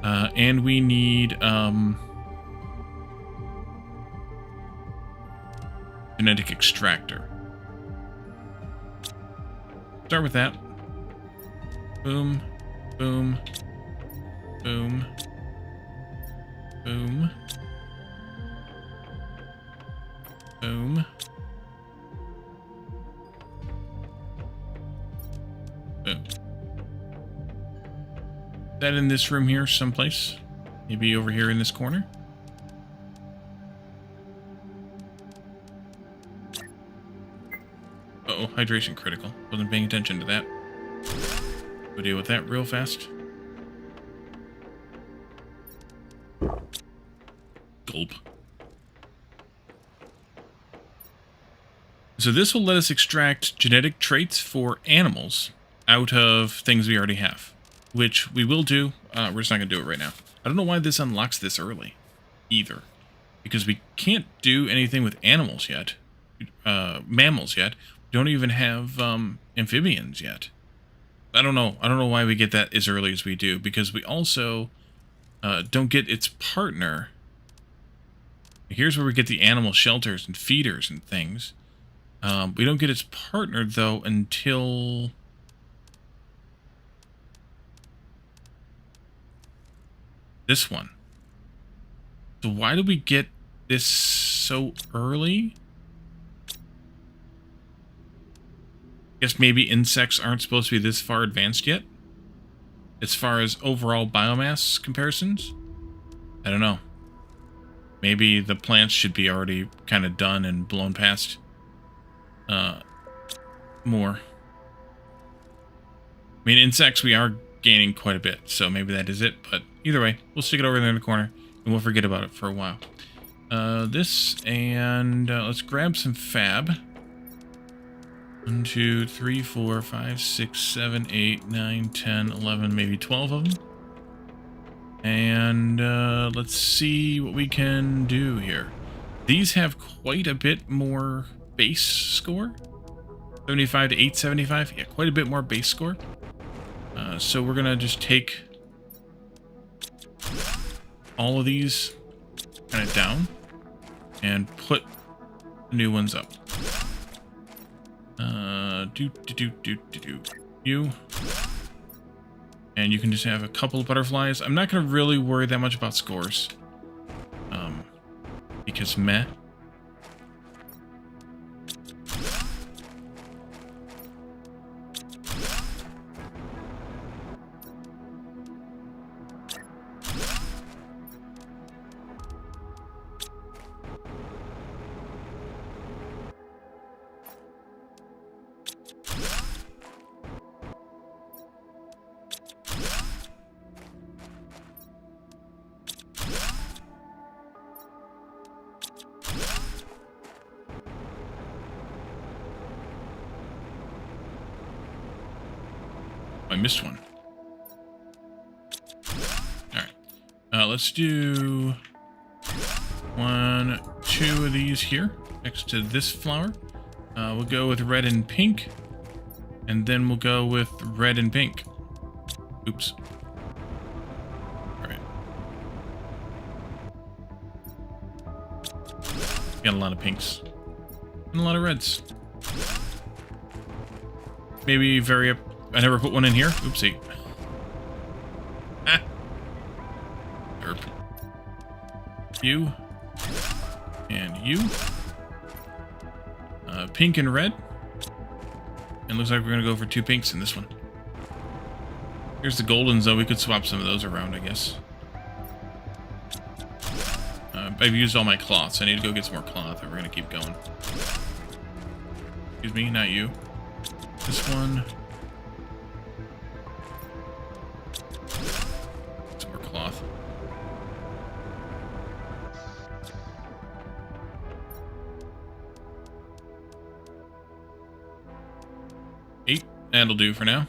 And we need genetic extractor. Start with that. Boom, boom, boom, boom, boom, boom. That in this room here someplace. Maybe over here in this corner. Uh-oh, hydration critical. Wasn't paying attention to that. We'll deal with that real fast. Gulp. So this will let us extract genetic traits for animals out of things we already have. Which we will do. We're just not going to do it right now. I don't know why this unlocks this early, either. Because we can't do anything with animals yet. Mammals yet. We don't even have amphibians yet. I don't know. I don't know why we get that as early as we do. Because we also don't get its partner. Here's where we get the animal shelters and feeders and things. We don't get its partner, though, until this one. So why do we get this so early? Guess maybe insects aren't supposed to be this far advanced yet? As far as overall biomass comparisons? I don't know. Maybe the plants should be already kind of done and blown past more. I mean, insects we are gaining quite a bit, so maybe that is it, but either way, we'll stick it over there in the corner, and we'll forget about it for a while. This, and let's grab some fab. 1, 2, 3, 4, 5, 6, 7, 8, 9, 10, 11, maybe 12 of them. And let's see what we can do here. These have quite a bit more base score. 75 to 875. Yeah, quite a bit more base score. So we're going to just take all of these kind of down and put the new ones up. You. And you can just have a couple of butterflies. I'm not going to really worry that much about scores. Because meh. I missed one. Let's do 1, 2 of these here next to this flower. We'll go with red and pink, and then we'll go with red and pink. Oops. All right. Got a lot of pinks and a lot of reds. Maybe very up. I never put one in here. Oopsie. Ah. Derp. You. And you. Pink and red. And looks like we're going to go for 2 pinks in this one. Here's the goldens, though. We could swap some of those around, I guess. I've used all my cloths. I need to go get some more cloth, and we're going to keep going. Excuse me, not you. This one. Some more cloth. That'll do for now.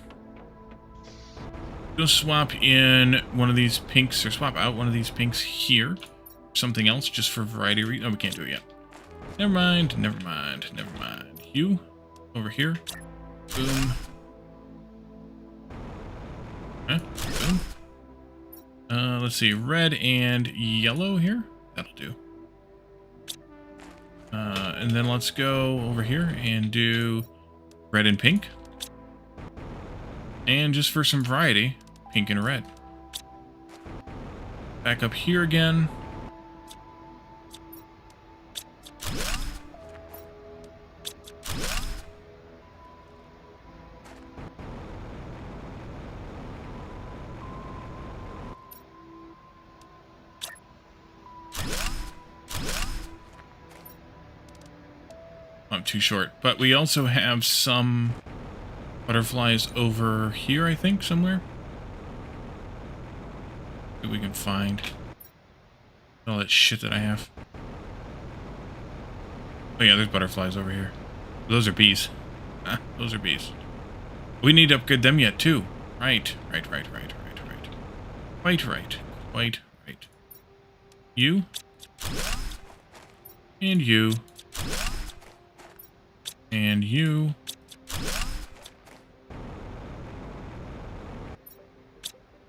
Go swap in one of these pinks, or swap out one of these pinks here. Something else, just for variety reasons. Oh, we can't do it yet. Never mind, never mind, never mind. You, over here. Boom. Huh? Boom. Let's see, red and yellow here. That'll do. And then let's go over here and do red and pink. And just for some variety, pink and red. Back up here again. I'm too short, but we also have some butterflies over here, I think, somewhere. See what we can find. All that shit that I have. Oh yeah, there's butterflies over here. Those are bees. Those are bees. We need to upgrade them yet, too. Right. Quite right. You. And you. And you.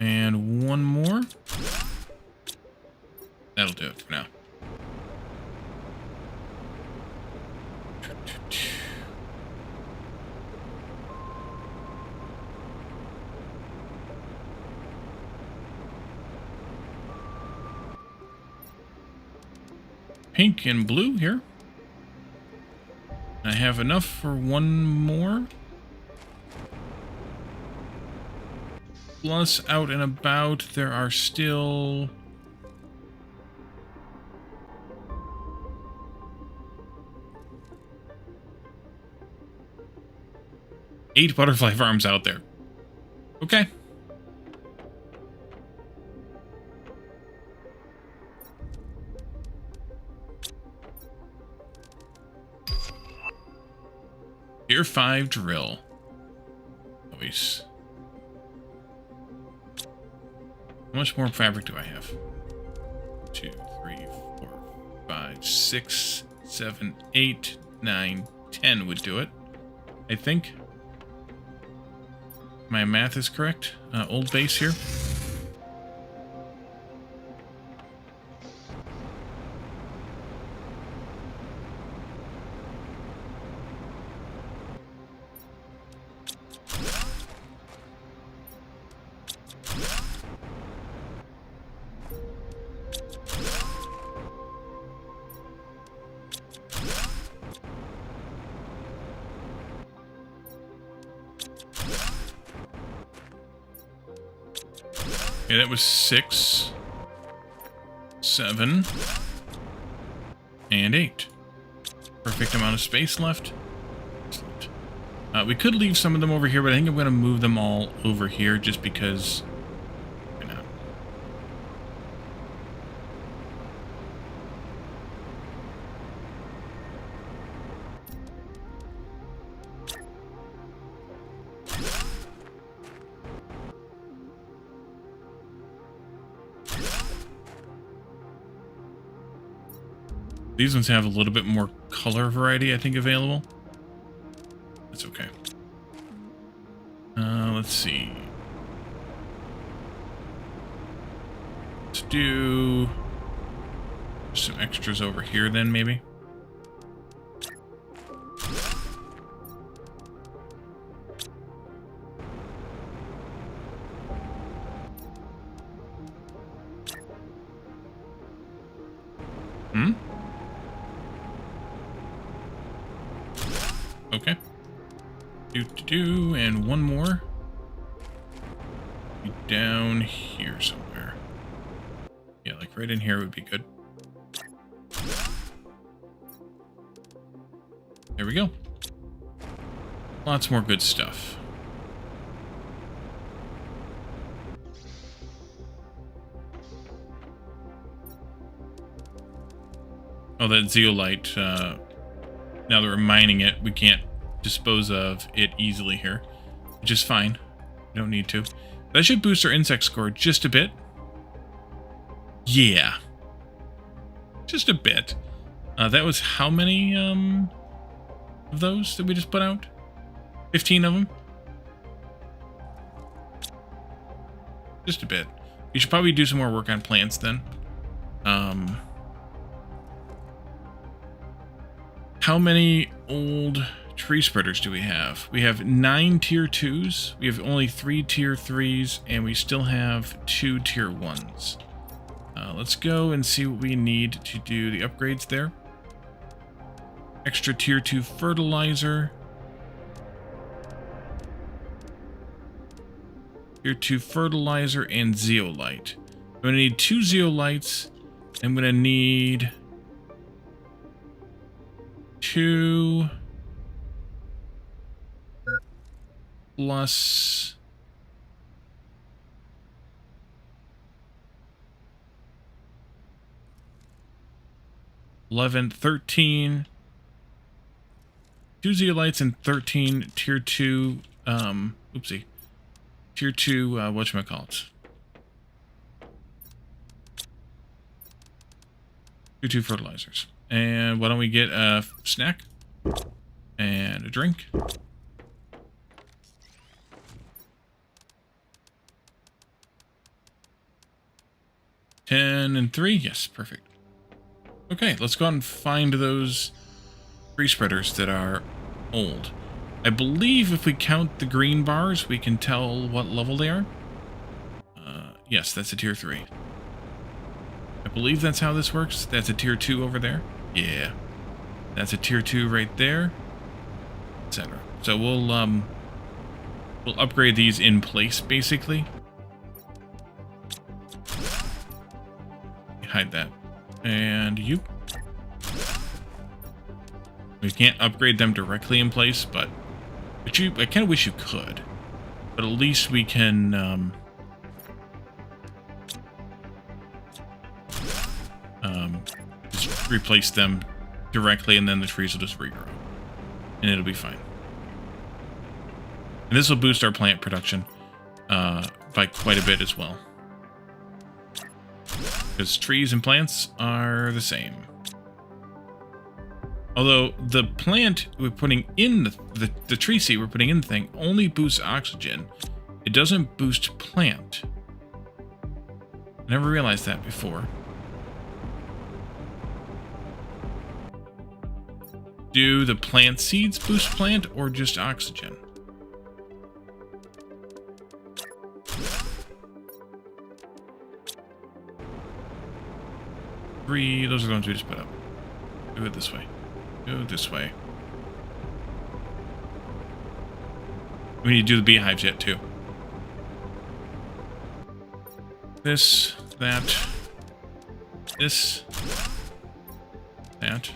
And one more. That'll do it for now. Pink and blue here. I have enough for one more. Plus, out and about, there are still... eight butterfly farms out there. Okay. Tier 5 drill. Nice. How much more fabric do I have? 2, 3, 4, 5, 6, 7, 8, 9, 10 would do it. I think. My math is correct. Old base here. Okay, that was 6, 7, and 8. Perfect amount of space left. Excellent. We could leave some of them over here, but I think I'm going to move them all over here just because... why not? These ones have a little bit more color variety, I think, available. That's okay. Let's see. Let's do some extras over here then, maybe. Okay. And one more. Be down here somewhere. Yeah, like right in here would be good. There we go. Lots more good stuff. Oh, that zeolite, now that we're mining it, we can't dispose of it easily here, which is fine. We don't need to. That should boost our insect score just a bit. Yeah. Just a bit. That was how many, of those that we just put out? 15 of them? Just a bit. We should probably do some more work on plants then. How many old tree spreaders do we have? We have 9 tier 2s. We have only 3 tier 3s, and we still have 2 tier 1s. Let's go and see what we need to do the upgrades there. Extra tier 2 fertilizer. Tier 2 fertilizer and zeolite. I'm going to need 2 zeolites. I'm going to need 2 plus 11, 13. 2 zeolites and 13 tier 2, oopsie. Tier 2, whatchamacallit? Tier 2 fertilizers. And why don't we get a snack? And a drink. $10 and 3? Yes, perfect. Okay, let's go out and find those tree spreaders that are old. I believe if we count the green bars, we can tell what level they are. Yes, that's a tier 3. I believe that's how this works. That's a tier 2 over there. Yeah. That's a tier 2 right there, etc. So we'll upgrade these in place, basically. Hide that. And you. We can't upgrade them directly in place, but I kind of wish you could. But at least we can just replace them directly, and then the trees will just regrow. And it'll be fine. And this will boost our plant production by quite a bit as well. Because trees and plants are the same. Although the plant we're putting in the tree seed we're putting in the thing only boosts oxygen. It doesn't boost plant. I never realized that before. Do the plant seeds boost plant or just oxygen? Those are the ones we just put up. Do it this way. Go this way. We need to do the beehives yet, too. This, that, this, that.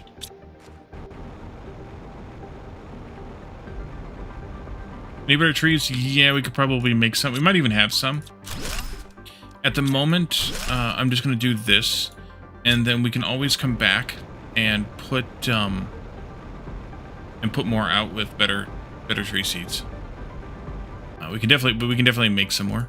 Any better trees? Yeah, we could probably make some. We might even have some. At the moment, I'm just going to do this. And then we can always come back and put more out with better tree seeds. We can definitely make some more.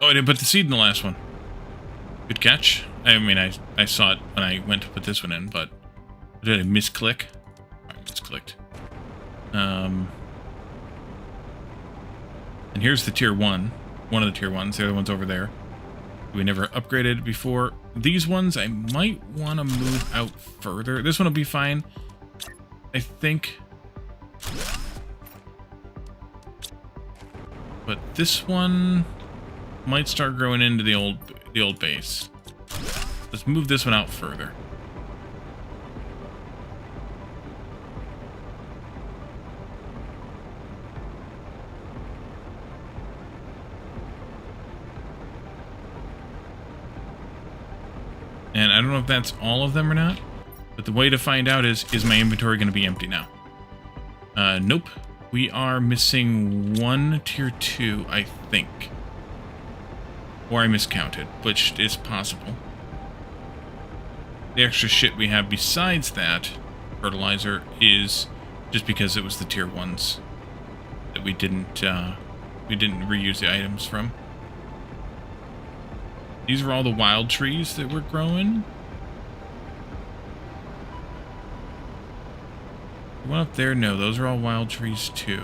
Oh, I didn't put the seed in the last one. Good catch. I mean, I saw it when I went to put this one in, but did I misclick? I misclicked. And here's the tier 1. One of the tier 1s. The other one's over there. We never upgraded before. These ones I might want to move out further. This one will be fine, I think. But this one might start growing into the old base. Let's move this one out further. And I don't know if that's all of them or not, but the way to find out is my inventory going to be empty now? Nope. We are missing one tier 2, I think. Or I miscounted, which is possible. The extra shit we have besides that fertilizer is just because it was the tier 1s that we didn't reuse the items from. These are all the wild trees that we're growing. The one up there, no, those are all wild trees too.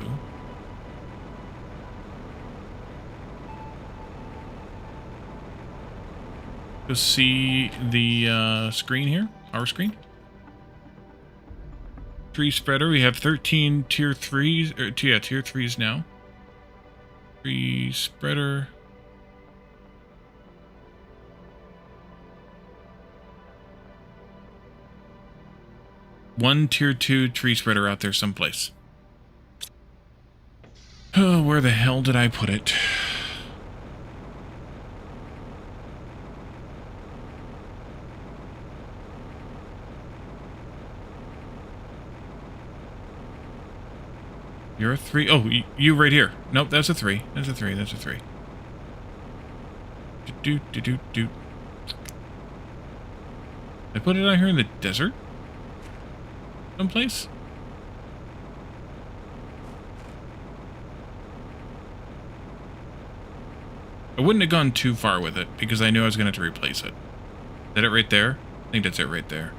Go see the screen here, our screen. Tree spreader, we have 13 tier 3s, or yeah, tier 3s now. Tree spreader. One tier 2 tree spreader out there someplace. Oh, where the hell did I put it? You're a 3. Oh, you right here. Nope, that's a 3. That's a 3. That's a 3. Do. I put it out here in the desert? Someplace? I wouldn't have gone too far with it because I knew I was going to have to replace it. Is that it right there? I think that's it right there.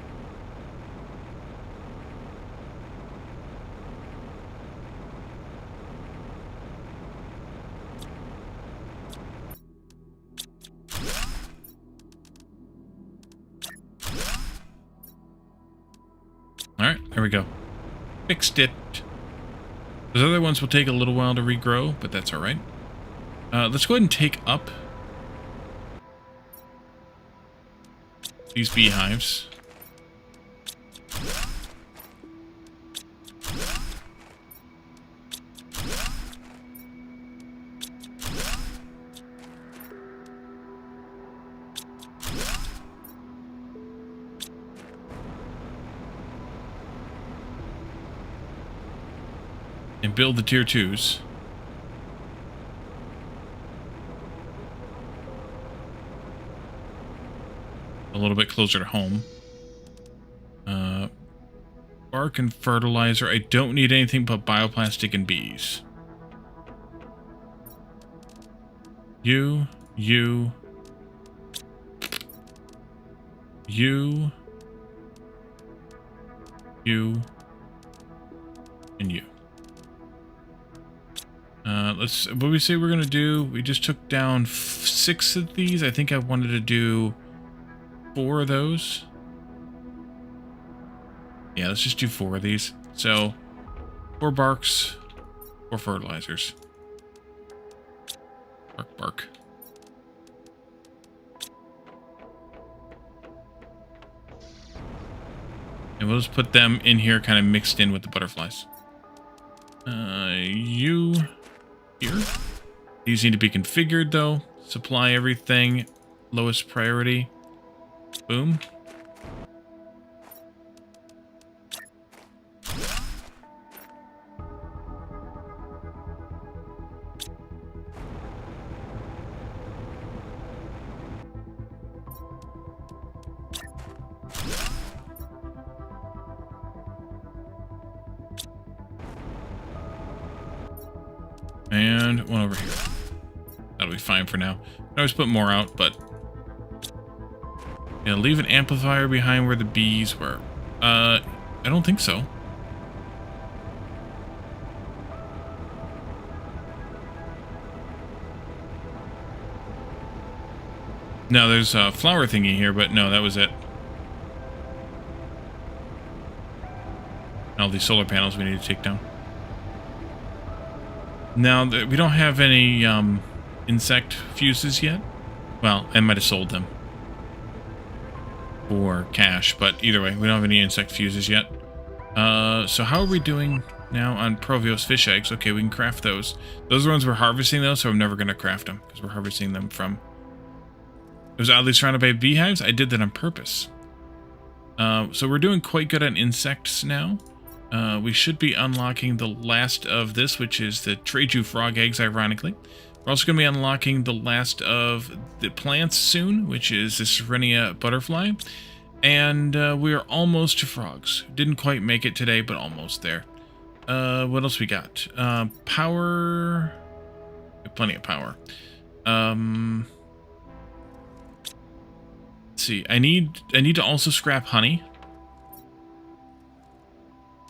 Alright, there we go. Fixed it. Those other ones will take a little while to regrow, but that's alright. Let's go ahead and take up these beehives. And build the tier 2s. A little bit closer to home. Bark and fertilizer. I don't need anything but bioplastic and bees. You, and you. What do we say we're gonna do? We just took down 6 of these. I think I wanted to do 4 of those. Yeah, let's just do 4 of these. So, 4 barks, 4 fertilizers. Bark. And we'll just put them in here kind of mixed in with the butterflies. You here. These need to be configured though. Supply everything. Lowest priority. Boom. And one over here. That'll be fine for now. I always put more out, but yeah, leave an amplifier behind where the bees were. I don't think so. No, there's a flower thingy here, but no, that was it. All these solar panels we need to take down. Now, we don't have any insect fuses yet. Well, I might have sold them for cash, but either way, we don't have any insect fuses yet. So how are we doing now on Provios fish eggs? Okay, we can craft those. Those are the ones we're harvesting, though, so I'm never going to craft them, because we're harvesting them from... It was oddly surrounded by beehives. I did that on purpose. So we're doing quite good on insects now. We should be unlocking the last of this, which is the Treju frog eggs, ironically. We're also going to be unlocking the last of the plants soon, which is the Serenia butterfly. And we are almost to frogs. Didn't quite make it today, but almost there. What else we got? Power. Plenty of power. Let's see. I need to also scrap honey.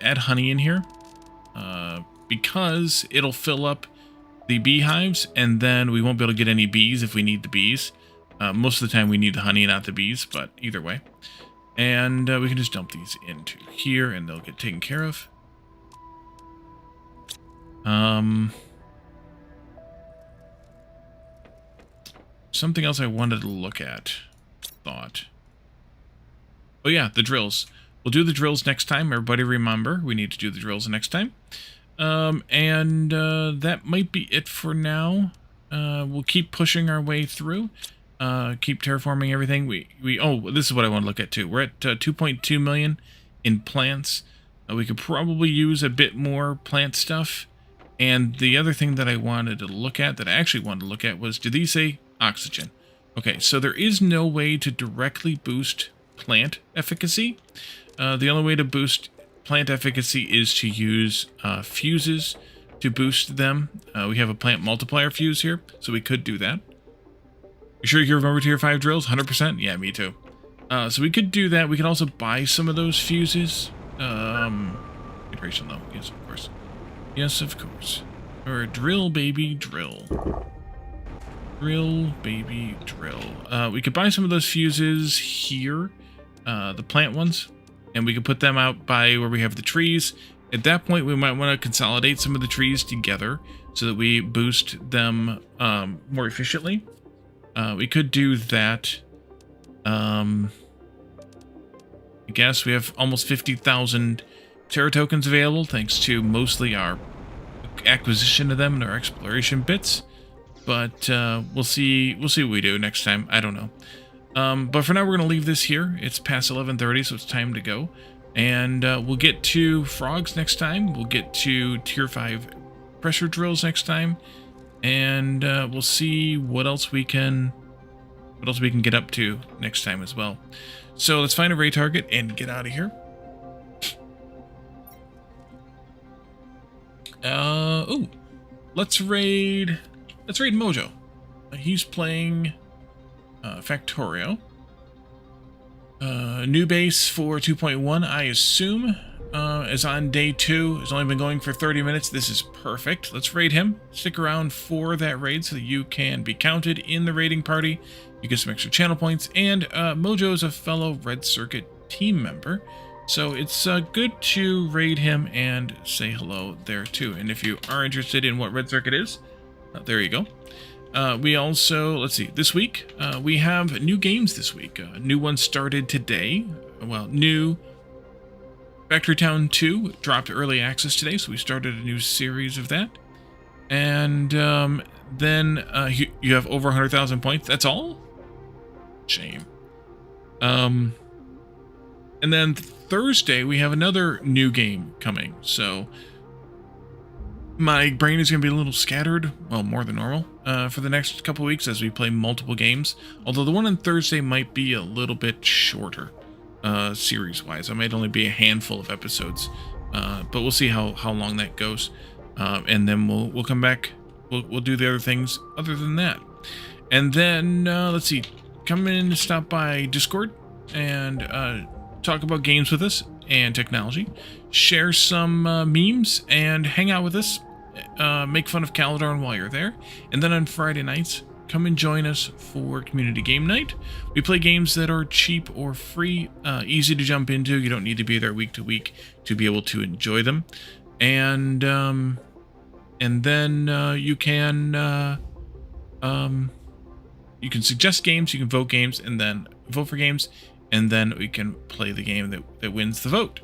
Add honey in here. Because it'll fill up the beehives, and then we won't be able to get any bees if we need the bees. Most of the time we need the honey, not the bees, but either way. And we can just dump these into here, and they'll get taken care of. Something else I wanted to look at. Thought. Oh yeah, the drills. We'll do the drills next time. Everybody remember, we need to do the drills next time. That might be it for now. We'll keep pushing our way through. Keep terraforming everything. Oh, this is what I want to look at too. We're at 2.2 million in plants. We could probably use a bit more plant stuff. And the other thing that I wanted to look at, that I actually wanted to look at, was, do these say oxygen? Okay, so there is no way to directly boost plant efficacy. The only way to boost plant efficacy is to use fuses to boost them. We have a plant multiplier fuse here, so we could do that. You sure you remember tier 5 drills? 100%? Yeah, me too. So we could do that. We could also buy some of those fuses. Iteration though. Yes, of course. Yes, of course. Or drill, baby, drill. Drill, baby, drill. We could buy some of those fuses here. The plant ones. And we could put them out by where we have the trees. At that point, we might want to consolidate some of the trees together so that we boost them more efficiently. We could do that. I guess we have almost 50,000 Terra tokens available, thanks to mostly our acquisition of them and our exploration bits. But we'll see what we do next time. I don't know. But for now, we're going to leave this here. It's past 11:30, so it's time to go. And we'll get to frogs next time. We'll get to tier 5 pressure drills next time. And we'll see what else we can get up to next time as well. So let's find a raid target and get out of here. Let's raid Mojo. He's playing Factorio. New base for 2.1, I assume, is on day 2. It's only been going for 30 minutes. This is perfect. Let's raid him. Stick around for that raid so that you can be counted in the raiding party. You get some extra channel points, and Mojo is a fellow Red Circuit team member, so it's good to raid him and say hello there too. And if you are interested in what Red Circuit is, there you go. We also, let's see, this week, we have new games this week. New one started today. Well, new Factory Town 2 dropped early access today, so we started a new series of that. And then you have over 100,000 points. That's all? Shame. And then Thursday, we have another new game coming. So my brain is going to be a little scattered, well, more than normal, for the next couple weeks as we play multiple games. Although the one on Thursday might be a little bit shorter, series-wise. It might only be a handful of episodes, but we'll see how long that goes. And then we'll come back. We'll do the other things other than that. And then, let's see, come in and stop by Discord and talk about games with us and technology. Share some memes and hang out with us. Make fun of Caledon while you're there. And then on Friday nights, come and join us for community game night. We play games that are cheap or free, easy to jump into. You don't need to be there week to week to be able to enjoy them. And then you can suggest games, you can vote games, and then vote for games, and then we can play the game that wins the vote.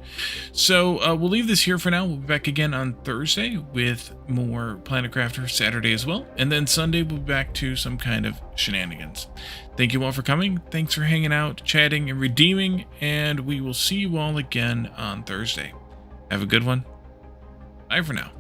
So we'll leave this here for now. We'll be back again on Thursday with more Planet Crafter, Saturday as well. And then Sunday we'll be back to some kind of shenanigans. Thank you all for coming. Thanks for hanging out, chatting, and redeeming. And we will see you all again on Thursday. Have a good one. Bye for now.